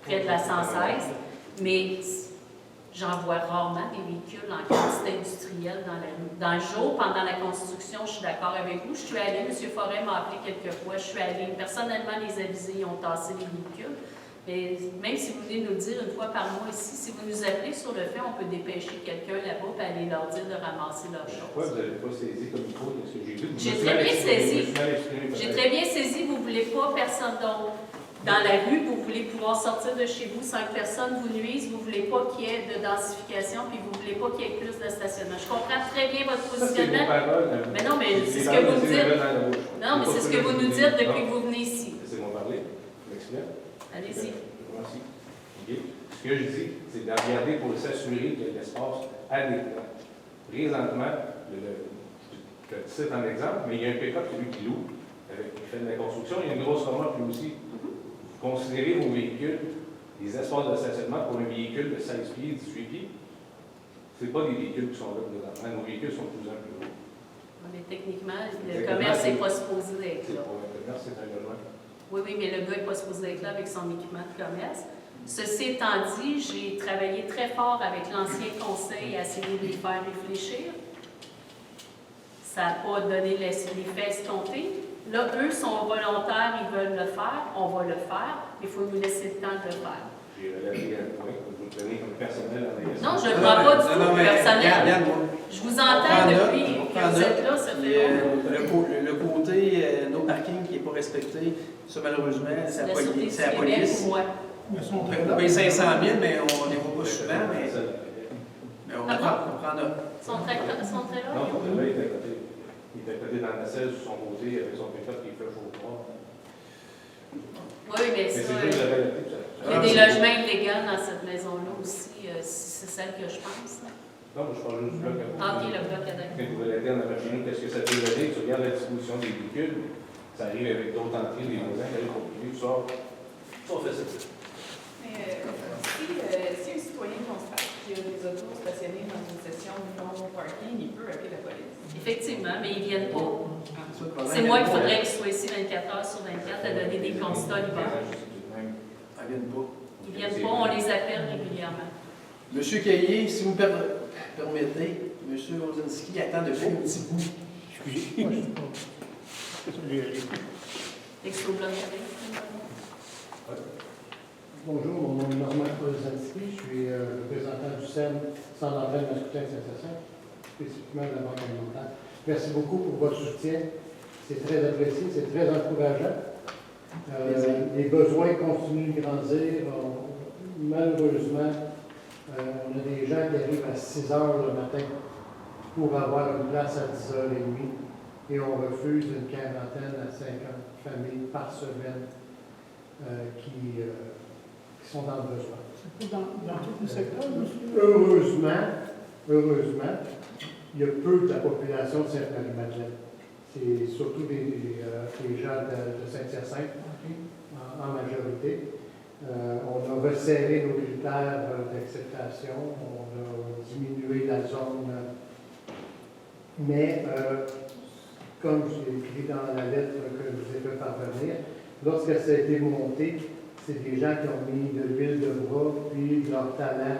près de la 116. Mais j'en vois rarement des véhicules en quantité industrielle dans la rue. Dans le jour, pendant la construction, je suis d'accord avec vous. Je suis allée, M. Forêt m'a appelé quelques fois, je suis allée personnellement les aviser, ils ont tassé les véhicules. Mais même si vous venez nous le dire une fois par mois ici, si vous nous appelez sur le fait, on peut dépêcher quelqu'un là-bas et aller leur dire de ramasser leurs pourquoi choses. vous n'avez pas saisi comme il faut ce que j'ai vu? J'ai très bien saisi. J'ai très bien saisi, vous ne voulez pas personne d'autre dans la rue, vous voulez pouvoir sortir de chez vous sans que personne vous nuise, vous ne voulez pas qu'il y ait de densification, puis vous ne voulez pas qu'il y ait plus de stationnement. Je comprends très bien votre positionnement. Mais non, mais c'est ce que vous nous dites. Non, mais c'est ce que vous nous dites depuis que vous venez ici. Laissez-moi parler. Je m'explique. Allez-y. Merci. Okay. Ce que je dis, c'est de regarder pour s'assurer qu'il y a de l'espace adéquat. Présentement, je te cite un exemple, mais il y a un pick-up, celui qui loue, qui fait de la construction, il y a une grosse remorque lui aussi. Vous considérez vos véhicules, les espaces de stationnement pour un véhicule de 16 pieds, 18 pieds, ce n'est pas des véhicules qui sont là présentement. Nos véhicules sont de plus en plus hauts. Mais techniquement, le commerce n'est pas supposé d'être là. Pour un commerce, c'est un logement. Oui, mais le gars n'est pas supposé être là avec son équipement de commerce. Ceci étant dit, j'ai travaillé très fort avec l'ancien conseil à essayer de les faire réfléchir. Ça n'a pas donné l'effet escompté. Là, eux sont volontaires, ils veulent le faire, on va le faire, mais il faut nous laisser le temps de le faire. J'ai regardé un point que vous prenez comme personnel en Non, je ne le prends pas du tout personnel. Je vous entends depuis que vous êtes là, ça fait Puis le côté no parking qui n'est pas respecté, ça malheureusement, c'est la police. Moi. Mais sont On très paye 500 000, mais on n'y va pas souvent, mais on prend note. Sont très là? Non, son travail était à côté. Il était à côté dans la selle sur son côté avec son pick-up qui fait chaud froid. Oui, mais Mais ça. c'est juste le relatif. Il y a des logements illégaux dans cette maison-là aussi, si c'est celle que je pense. Non, je parle juste du bloc. Ah, ok, le bloc à Quand vous voulez l'interne de la machine, qu'est-ce que ça peut donner? Tu regardes la disposition des véhicules, ça arrive avec d'autres entrées, des voisins, qui arrivent pour priver, tu sors. Ça, on fait ça. Mais si un citoyen constate qu'il y a des autos stationnés dans une session non parking, il peut appeler la police. Effectivement, mais ils ne viennent pas. Ça, le problème, C'est moi qu'il faudrait qu'ils soient ici 24 heures sur 24 à donner des constats l'hiver. Elles ne viennent pas. Ils ne viennent pas, on les appelle régulièrement. Monsieur Caillé, si vous me permettez, Monsieur Ozinski attend depuis un petit bout. Excusez. Moi, je suis pas. L'explo-bloc. Bonjour, mon nom est Normand Ozinski, je suis représentant du CEN, Centre d'entraîne masculin de Saint-Sassant, spécifiquement de la Banque alimentaire. Merci beaucoup pour votre soutien. C'est très apprécié, c'est très encourageant. Les besoins continuent de grandir. Malheureusement, on a des gens qui arrivent à 6 heures le matin pour avoir une place à 10h30 et on refuse une quarantaine à 50 familles par semaine qui sont dans le besoin. C'est pas dans tout le secteur, monsieur? Heureusement, il y a peu de la population de Sainte-Marie-Madeleine. C'est surtout des gens de Saint-Hyacinthe en majorité. On a resserré nos critères d'acceptation, on a diminué la zone, mais comme j'ai écrit dans la lettre que je vous ai fait parvenir, lorsque ça a été monté, c'est des gens qui ont mis de l'huile de bras puis de leur talent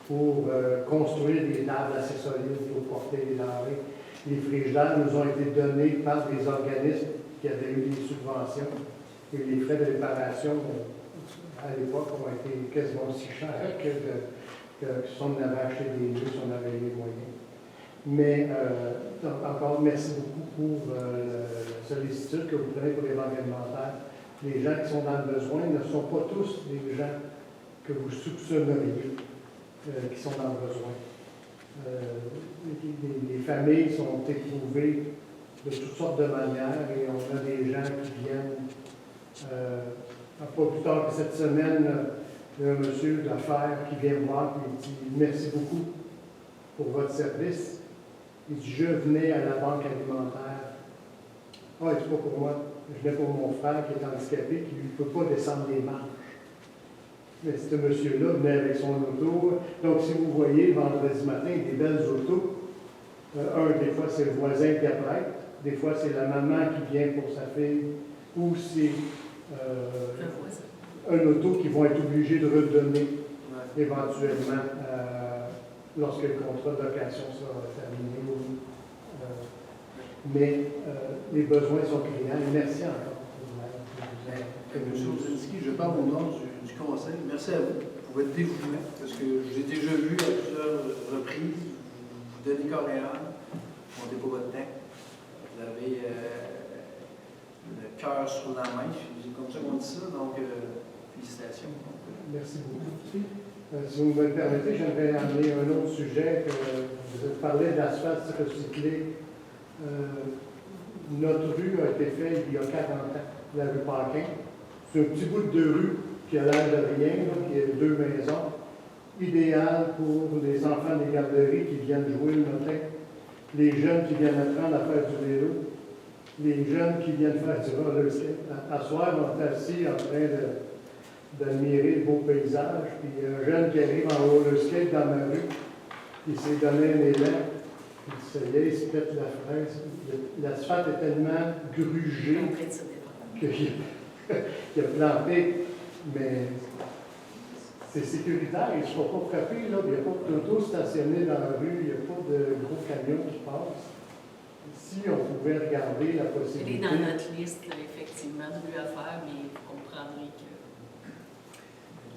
pour construire des tables assez solides pour porter les denrées. Les frigidaires nous ont été donnés par des organismes qui avaient eu des subventions et les frais de réparation à l'époque ont été quasiment aussi chers que si on avait acheté des lieux, si on avait les moyens. Mais encore merci beaucoup pour la sollicitude que vous prenez pour les banques alimentaires. Les gens qui sont dans le besoin ne sont pas tous des gens que vous soupçonneriez qui sont dans le besoin. Les familles sont éprouvées de toutes sortes de manières et on a des gens qui viennent, pas plus tard que cette semaine, il y a un monsieur d'affaires qui vient me voir et il dit « Merci beaucoup pour votre service. » Il dit « Je venais à la banque alimentaire. » Ah, c'est pas pour moi. Je venais pour mon frère qui est handicapé, qui ne peut pas descendre les marches. Mais ce monsieur-là venait avec son auto. Donc, si vous voyez, vendredi matin, des belles autos. Des fois, c'est le voisin qui apprête. Des fois, c'est la maman qui vient pour sa fille. Ou c'est un auto qu'ils vont être obligés de redonner éventuellement lorsque le contrat de location sera terminé. Mais les besoins sont criants. Merci encore. Monsieur Ozinski, je parle au nom du conseil. Merci à vous pour votre dévouement, parce que j'ai déjà vu à plusieurs reprises, vous donnez corps et âme, vous ne montez pas votre temps. Vous avez le cœur sur la main, c'est comme ça qu'on dit ça, donc félicitations. Merci beaucoup. Si vous me le permettez, j'aimerais amener un autre sujet. Vous avez parlé d'asphalte recyclé. Notre rue a été faite il y a 40 ans, la rue Paquin. C'est un petit bout de rue qui a l'air de rien, là, qui est 2 maisons, idéal pour les enfants des garderies qui viennent jouer le matin, les jeunes qui viennent apprendre à faire du vélo, les jeunes qui viennent faire du roller skate. À soir, on est assis en train d'admirer le beau paysage, puis un jeune qui arrive en roller skate dans ma rue, il s'est donné un élan, puis ça y est, il se pète la fraise. L'asphalte est tellement grugé qu'il a planté, mais c'est sécuritaire, il ne sera pas frappé, là, il n'y a pas d'auto stationné dans la rue, il n'y a pas de gros camions qui passent. Si on pouvait regarder la possibilité... Il est dans notre liste, effectivement, de lieux à faire, mais vous comprendrez que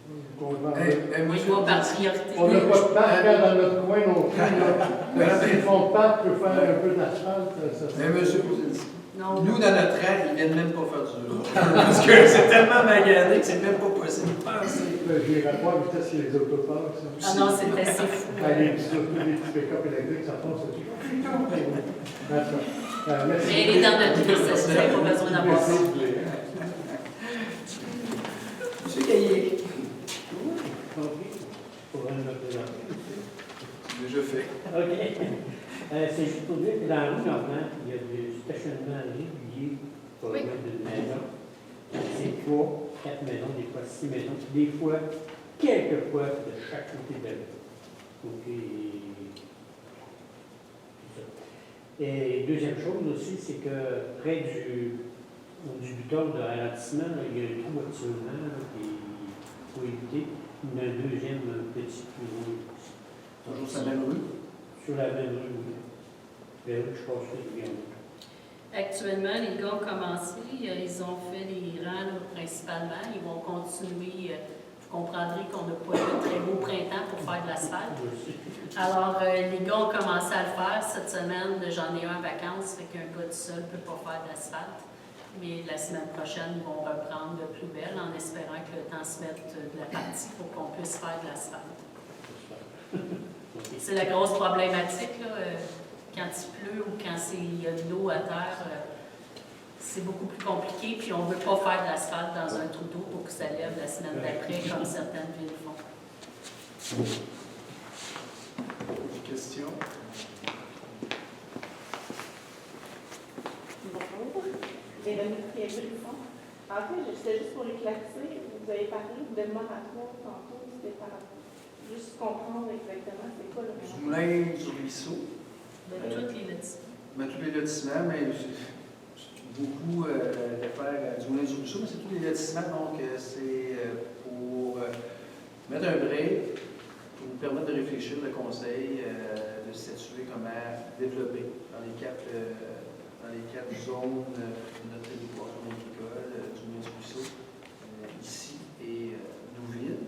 Oui, moi, par priorité. On n'a pas de parc dans notre coin non plus. Le fond de parc peut faire un peu d'asphalte. Mais monsieur, Non. nous, dans notre rang, ils viennent même pas faire du vélo. Parce que c'est tellement magané que c'est même pas possible de penser. Je n'irai pas à vitesse sur les autoparks. Ah non, c'est assez fou. Les petits pick-up électriques, ça passe. Merci. Mais elle est dans notre liste, vous n'avez pas besoin d'avoir ça. Monsieur Caillé. C'est déjà fait. OK. C'est juste pour dire que dans la rue, normalement, il y a du stationnement régulier pour le mettre d'une maison. C'est 3, 4 maisons, des fois 6 maisons, des fois, quelques fois de chaque côté de la rue. Donc, et deuxième chose aussi, c'est que près du buton de ralentissement, là, il y a un trou actuellement qu'il faut éviter. Il y a un deuxième petit trou. Toujours sur la même rue? Sur la même rue, oui. La rue que je passe régulièrement. Actuellement, les gars ont commencé, ils ont fait les rangs là, principalement, ils vont continuer. Vous comprendrez qu'on n'a pas eu un très beau printemps pour faire de l'asphalte. Alors, les gars ont commencé à le faire. Cette semaine, j'en ai un en vacances, fait qu'un gars tout seul ne peut pas faire de l'asphalte. Mais la semaine prochaine, ils vont reprendre de plus belle en espérant que le temps se mette de la partie pour qu'on puisse faire de l'asphalte. C'est la grosse problématique, là. Quand il pleut ou quand il y a de l'eau à terre, c'est beaucoup plus compliqué. Puis on ne veut pas faire de l'asphalte dans un trou d'eau pour que ça lève la semaine d'après, comme certaines villes font. Des questions? Bonjour. Véronique Brisson. En fait, c'était juste pour éclaircir. Vous avez parlé de moratoire tantôt. C'était par juste comprendre exactement c'est quoi le Du moulin sur ruisseau. Tous les lotissements. Tous les lotissements, mais beaucoup d'affaires du moulin sur ruisseau, mais c'est tous les lotissements, donc c'est pour mettre un break, pour nous permettre de réfléchir, le conseil, de statuer comment développer dans les quatre zones de notre territoire agricole, du moulin sur ruisseau, ici et Douville.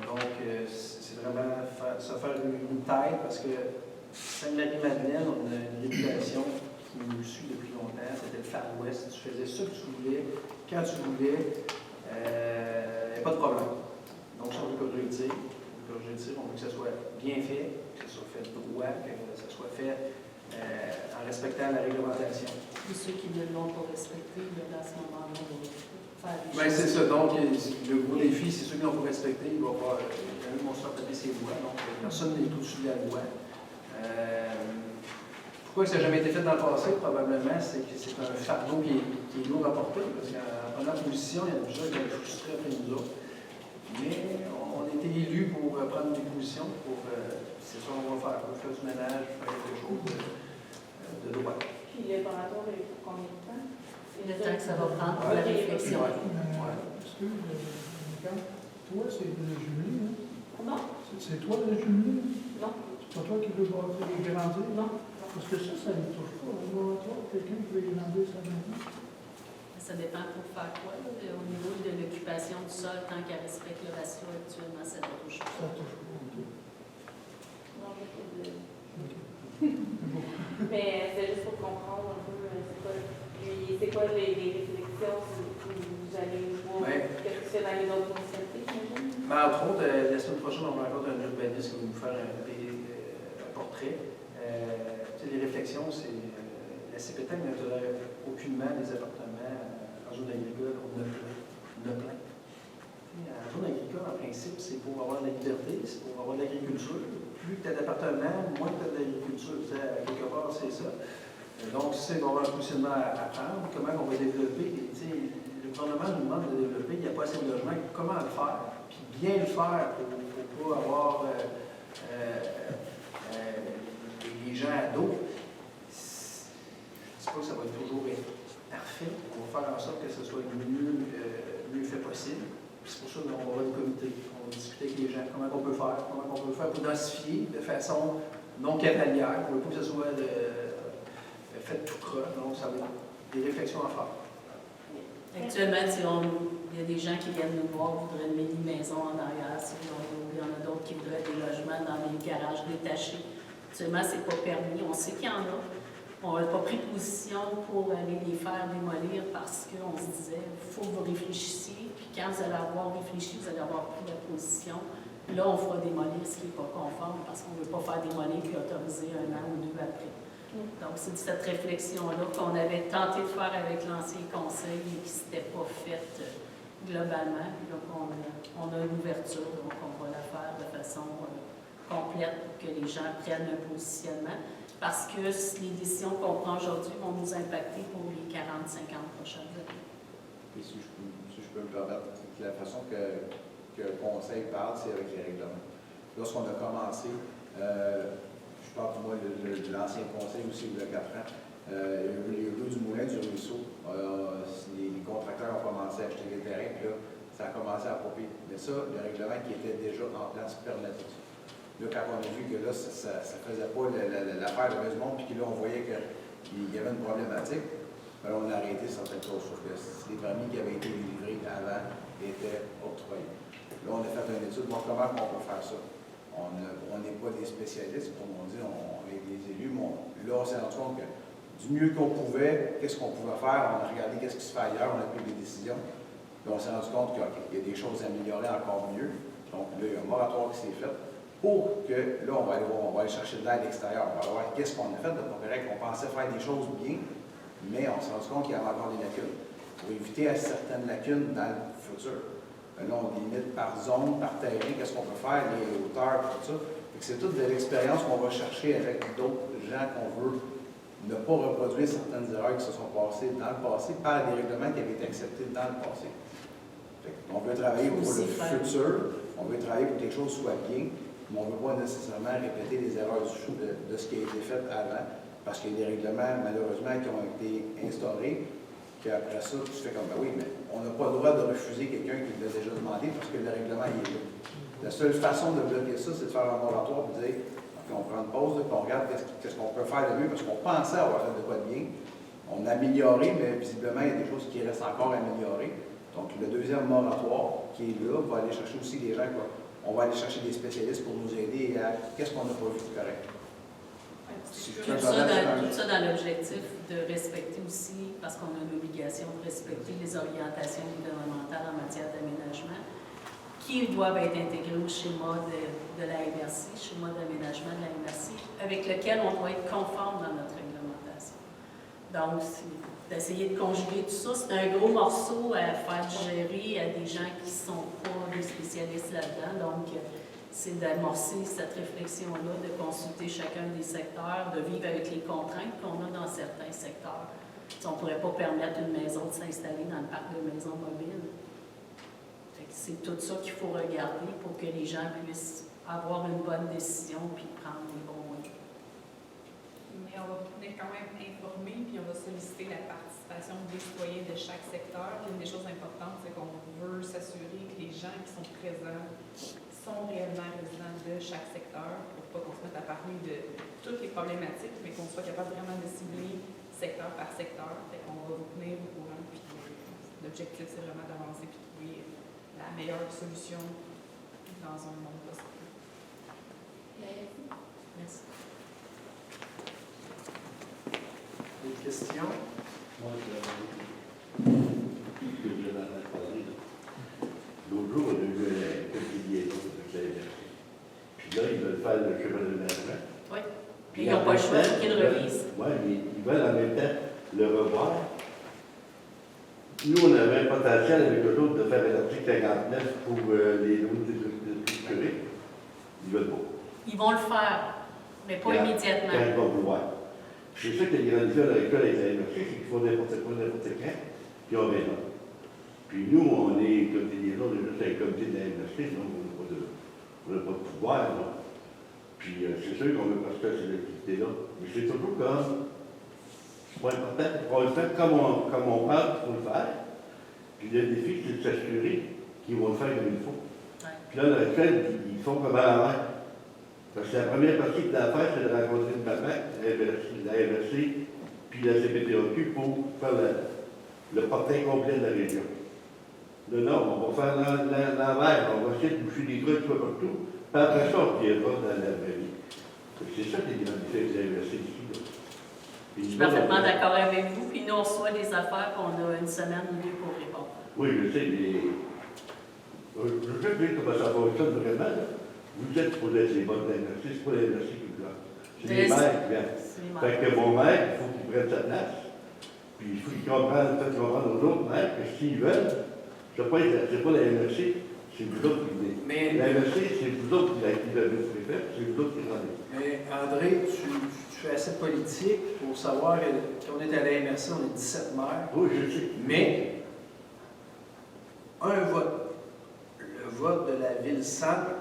Donc, c'est vraiment se faire une tête parce que Sainte-Marie-Madeleine, on a une réputation qui nous suit depuis longtemps. C'était le Far West. Tu faisais ça que tu voulais, quand tu voulais, il n'y a pas de problème. Donc, ça, on veut corriger. On veut que ça soit bien fait, que ça soit fait droit, que ça soit fait en respectant la réglementation. Et ceux qui ne l'ont pas respecté, là, à ce moment-là, on va faire des Bien, c'est ça. Donc, le gros défi, c'est ceux qui n'ont pas respecté. Ils vont se faire taper ses doigts. Donc, personne n'est au-dessus de la loi. Pourquoi ça n'a jamais été fait dans le passé? Probablement, c'est que c'est un fardeau qui est lourd à porter. Parce qu'en prenant position, il y a déjà qui sont frustrés après nous autres. Mais on a été élus pour prendre des positions. C'est ça qu'on va faire. On va faire du ménage, faire quelque chose de droit. Puis le laboratoire, il faut combien de temps? Le temps que ça va prendre pour la réflexion. Excuse, toi, c'est le jumelé, hein? Non. C'est toi le jumelé? Non. C'est pas toi qui veux bâtir et grandir? Non. Parce que ça ne touche pas. On va avoir quelqu'un qui veut grandir sa maison. Ça dépend pour faire quoi. Là. Au niveau de l'occupation du sol, tant qu'elle respecte le ratio actuellement, ça ne touche pas. Ça ne touche pas. OK. Non, je sais de... Mais c'est juste pour comprendre un peu c'est quoi les réflexions que vous allez voir, qu'est-ce que c'est dans les autres municipalités, j'imagine? Mais entre autres, la semaine prochaine, on rencontre un urbaniste qui va nous faire un portrait. Les réflexions, c'est la CPTAC ne tolère aucunement des appartements en zone agricole. On a plein. En zone agricole, en principe, c'est pour avoir de la liberté, c'est pour avoir de l'agriculture. Plus tu as d'appartements, moins tu as de l'agriculture. Quelque part, c'est ça. Donc, c'est qu'on va avoir un positionnement à prendre, comment on va développer. Le gouvernement nous demande de développer, il n'y a pas assez de logements. Comment le faire? Puis bien le faire pour ne pas avoir les gens à dos. Je ne dis pas que ça va toujours être parfait. On va faire en sorte que ce soit le mieux fait possible. C'est pour ça qu'on va avoir des comités. On va discuter avec les gens, comment on peut faire pour densifier de façon non cavalière, pour que ce soit fait tout croche. Donc, ça va être des réflexions à faire. Actuellement, Il y a des gens qui viennent nous voir, voudraient une mini-maison en arrière, il y en a d'autres qui voudraient des logements dans les garages détachés. Actuellement, ce n'est pas permis. On sait qu'il y en a. On n'a pas pris position pour aller les faire démolir parce qu'on se disait, il faut que vous réfléchissiez. Puis quand vous allez avoir réfléchi, vous allez avoir pris la position. Là, on fera démolir ce qui n'est pas conforme parce qu'on ne veut pas faire démolir puis autoriser un an ou deux après. Donc, c'est cette réflexion-là qu'on avait tenté de faire avec l'ancien conseil et qui ne s'était pas faite globalement. Donc, on a une ouverture, donc on va la faire de façon complète pour que les gens prennent un positionnement. Parce que les décisions qu'on prend aujourd'hui vont nous impacter pour les 40-50 prochaines années. Et si je peux me permettre, la façon que le conseil parle, c'est avec les règlements. Lorsqu'on a commencé, je parle pour moi de l'ancien conseil aussi, il y a 4 ans, il y a eu du moulin du ruisseau. Les contracteurs ont commencé à acheter des terrains, puis là, ça a commencé à popper. Mais ça, le règlement qui était déjà en place permettait ça. Là, quand on a vu que là, ça ne faisait pas l'affaire de Rosemont, puis que là, on voyait qu'il y avait une problématique, ben, on a arrêté certaines choses. Sauf que les permis qui avaient été livrés avant étaient octroyés. Là, on a fait une étude, voir comment on peut faire ça. On n'est pas des spécialistes, comme on dit, on est des élus, mais là, on s'est rendu compte que du mieux qu'on pouvait, qu'est-ce qu'on pouvait faire, on a regardé qu'est-ce qui se fait ailleurs, on a pris des décisions. Là, on s'est rendu compte qu'il y a des choses à améliorer encore mieux. Donc, là, il y a un moratoire qui s'est fait. Pour que, là, on va aller chercher de l'aide extérieure. On va voir qu'est-ce qu'on a fait de pas correct. On pensait faire des choses bien, mais on s'est rendu compte qu'il y avait encore des lacunes. Pour éviter certaines lacunes dans le futur. Là, on limite par zone, par terrain, qu'est-ce qu'on peut faire, les hauteurs, tout ça. C'est toute de l'expérience qu'on va chercher avec d'autres gens qu'on veut ne pas reproduire certaines erreurs qui se sont passées dans le passé par des règlements qui avaient été acceptés dans le passé. On veut travailler pour le futur, on veut travailler pour que les choses soient bien. Mais on ne veut pas nécessairement répéter les erreurs de ce qui a été fait avant, parce qu'il y a des règlements, malheureusement, qui ont été instaurés, qu'après ça, tu fais comme, ben oui, mais on n'a pas le droit de refuser quelqu'un qui l'a déjà demandé parce que le règlement il est là. La seule façon de bloquer ça, c'est de faire un moratoire et de dire, okay, on prend une pause, puis on regarde qu'est-ce qu'on peut faire de mieux, parce qu'on pensait avoir fait de quoi de bien. On a amélioré, mais visiblement, il y a des choses qui restent encore à améliorer. Donc, le deuxième moratoire qui est là va aller chercher aussi des gens, quoi. On va aller chercher des spécialistes pour nous aider à qu'est-ce qu'on n'a pas vu de correct. Tout ça dans l'objectif de respecter aussi, parce qu'on a l'obligation de respecter les orientations gouvernementales en matière d'aménagement, qui doivent être intégrées au schéma de la MRC, schéma d'aménagement de la MRC, avec lequel on doit être conforme dans notre réglementation. Donc, d'essayer de conjuguer tout ça, c'est un gros morceau à faire digérer à des gens qui ne sont pas des spécialistes là-dedans. Donc, c'est d'amorcer cette réflexion-là, de consulter chacun des secteurs, de vivre avec les contraintes qu'on a dans certains secteurs. On ne pourrait pas permettre une maison de s'installer dans le parc de maisons mobiles. C'est tout ça qu'il faut regarder pour que les gens puissent avoir une bonne décision puis prendre les bons moyens. Mais on va tenir quand même informer, puis on va solliciter la participation des citoyens de chaque secteur. Une des choses importantes, c'est qu'on veut s'assurer que les gens qui sont présents sont réellement résidents de chaque secteur, pour pas qu'on se mette à parler de toutes les problématiques, mais qu'on soit capable vraiment de cibler secteur par secteur. Fait qu'on va vous tenir au courant, puis l'objectif, c'est vraiment d'avancer et de trouver la meilleure solution dans un monde possible. Merci. D'autres questions? Moi, l'autre jour, on a eu quelques liaisons avec la MRC. Puis là, ils veulent faire le chemin de management. Oui. Puis ils n'ont pas le choix, il faut qu'ils le revisent. Oui, mais ils veulent en même temps le revoir. Nous, on avait un potentiel avec eux autres de faire un article 59 pour les lots structurés. Ils veulent pas. Ils vont le faire, mais pas immédiatement. Quand ils vont vouloir. C'est ça que les grandes écoles avec la MRC, c'est qu'ils font n'importe quoi, n'importe quand, puis on verra. Puis nous, on est, comme des liaisons, on est juste un comité de la MRC, donc on n'a pas de pouvoir. Là. Puis c'est sûr qu'on veut passer à ces activités-là. Mais c'est toujours comme, c'est pas important, on va le faire comme on parle pour le faire. Puis le défi, c'est de s'assurer qu'ils vont le faire comme il faut. Ouais. Puis là, dans le fait, ils font comme à la mer. Parce que la première partie de l'affaire, c'est de rencontrer le BAPAC, la MRC, puis la CPTAQ pour faire le portrait complet de la région. Non, on va faire l'envers, on va essayer de boucher des trucs partout, puis après ça, on reviendra dans la vraie vie. C'est ça qui est grand différence des MRC ici. Je suis parfaitement d'accord avec vous. Puis nous, on reçoit des affaires qu'on a une semaine ou deux pour répondre. Oui, je sais, mais je sais bien comment ça fonctionne vraiment. Là. Vous êtes pour les bonnes MRC, c'est pas les MRC qui vous gardent. C'est les maires qui viennent. Fait que mon maire, il faut qu'il prenne sa place. Puis il faut qu'il comprenne, fait comprendre aux autres maires que s'ils veulent, c'est pas la MRC, c'est vous autres qui venez. Mais, La MRC, c'est vous autres qui l'avez préfet, c'est vous autres qui rendez. mais André, tu fais assez politique pour savoir qu'on est à la MRC, on est 17 maires. Oui, je sais. Mais, un vote, le vote de la ville-centre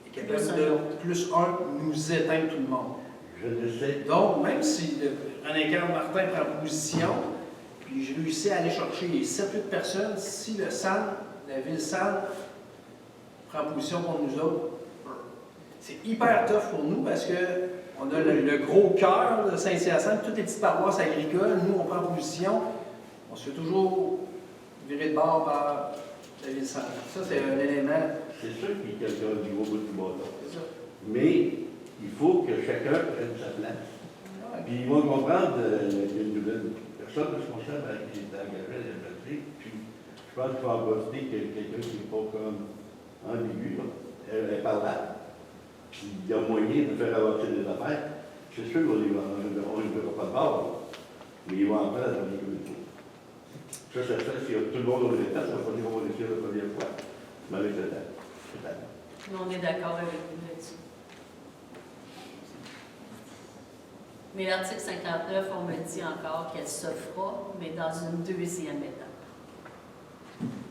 est capable de plus un nous éteindre tout le monde. Je le sais. Donc, même si René-Carl Martin prend position, puis j'ai réussi à aller chercher les 7-8 personnes, si le centre, la ville-centre, prend position pour nous autres, c'est hyper tough pour nous parce qu'on a le gros cœur de Saint-Hyacinthe, toutes les petites paroisses agricoles, nous on prend position, on se fait toujours virer de bord par la ville-centre. Ça, c'est un élément. C'est sûr qu'il y a quelqu'un du gros bout du bâton. C'est ça. Mais il faut que chacun prenne sa place. Puis ils vont comprendre qu'il y a une nouvelle personne responsable qui est engagée à la MRC. Puis je pense qu'il faut en profiter que quelqu'un qui n'est pas comme ambigu, là. Elle est par là. Puis il y a moyen de faire avancer les affaires. C'est sûr qu'on ne verra pas de bord, mais ils vont en prendre à la comme il faut. Ça se fait si tout le monde au départ, ça va pas dire qu'on va le faire la première fois, mais avec le temps. Nous, on est d'accord avec vous là-dessus. Mais l'article 59, on me dit encore qu'elle se fera, mais dans une deuxième étape.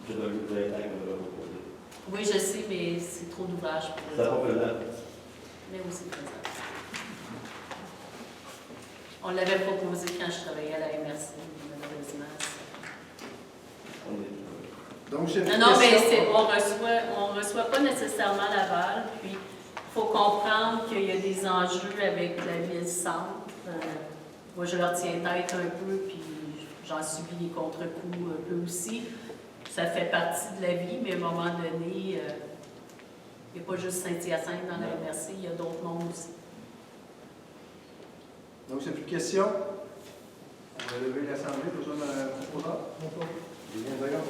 C'est un peu de temps qu'on va proposer. Oui, je sais, mais c'est trop d'ouvrage pour Ça va pas là. Mais aussi faisable. On l'avait proposé quand je travaillais à la MRC, malheureusement. Donc, c'est Non, mais on reçoit pas nécessairement l'aval, puis il faut comprendre qu'il y a des enjeux avec la ville-centre. Moi, je leur tiens tête un peu, puis j'en subis les contre-coups un peu aussi. Ça fait partie de la vie, mais à un moment donné, il n'y a pas juste Saint-Hyacinthe dans la MRC, il y a d'autres mondes aussi. Donc, c'est plus de questions. On va lever l'Assemblée, besoin d'un proposeur. Bien, d'ailleurs.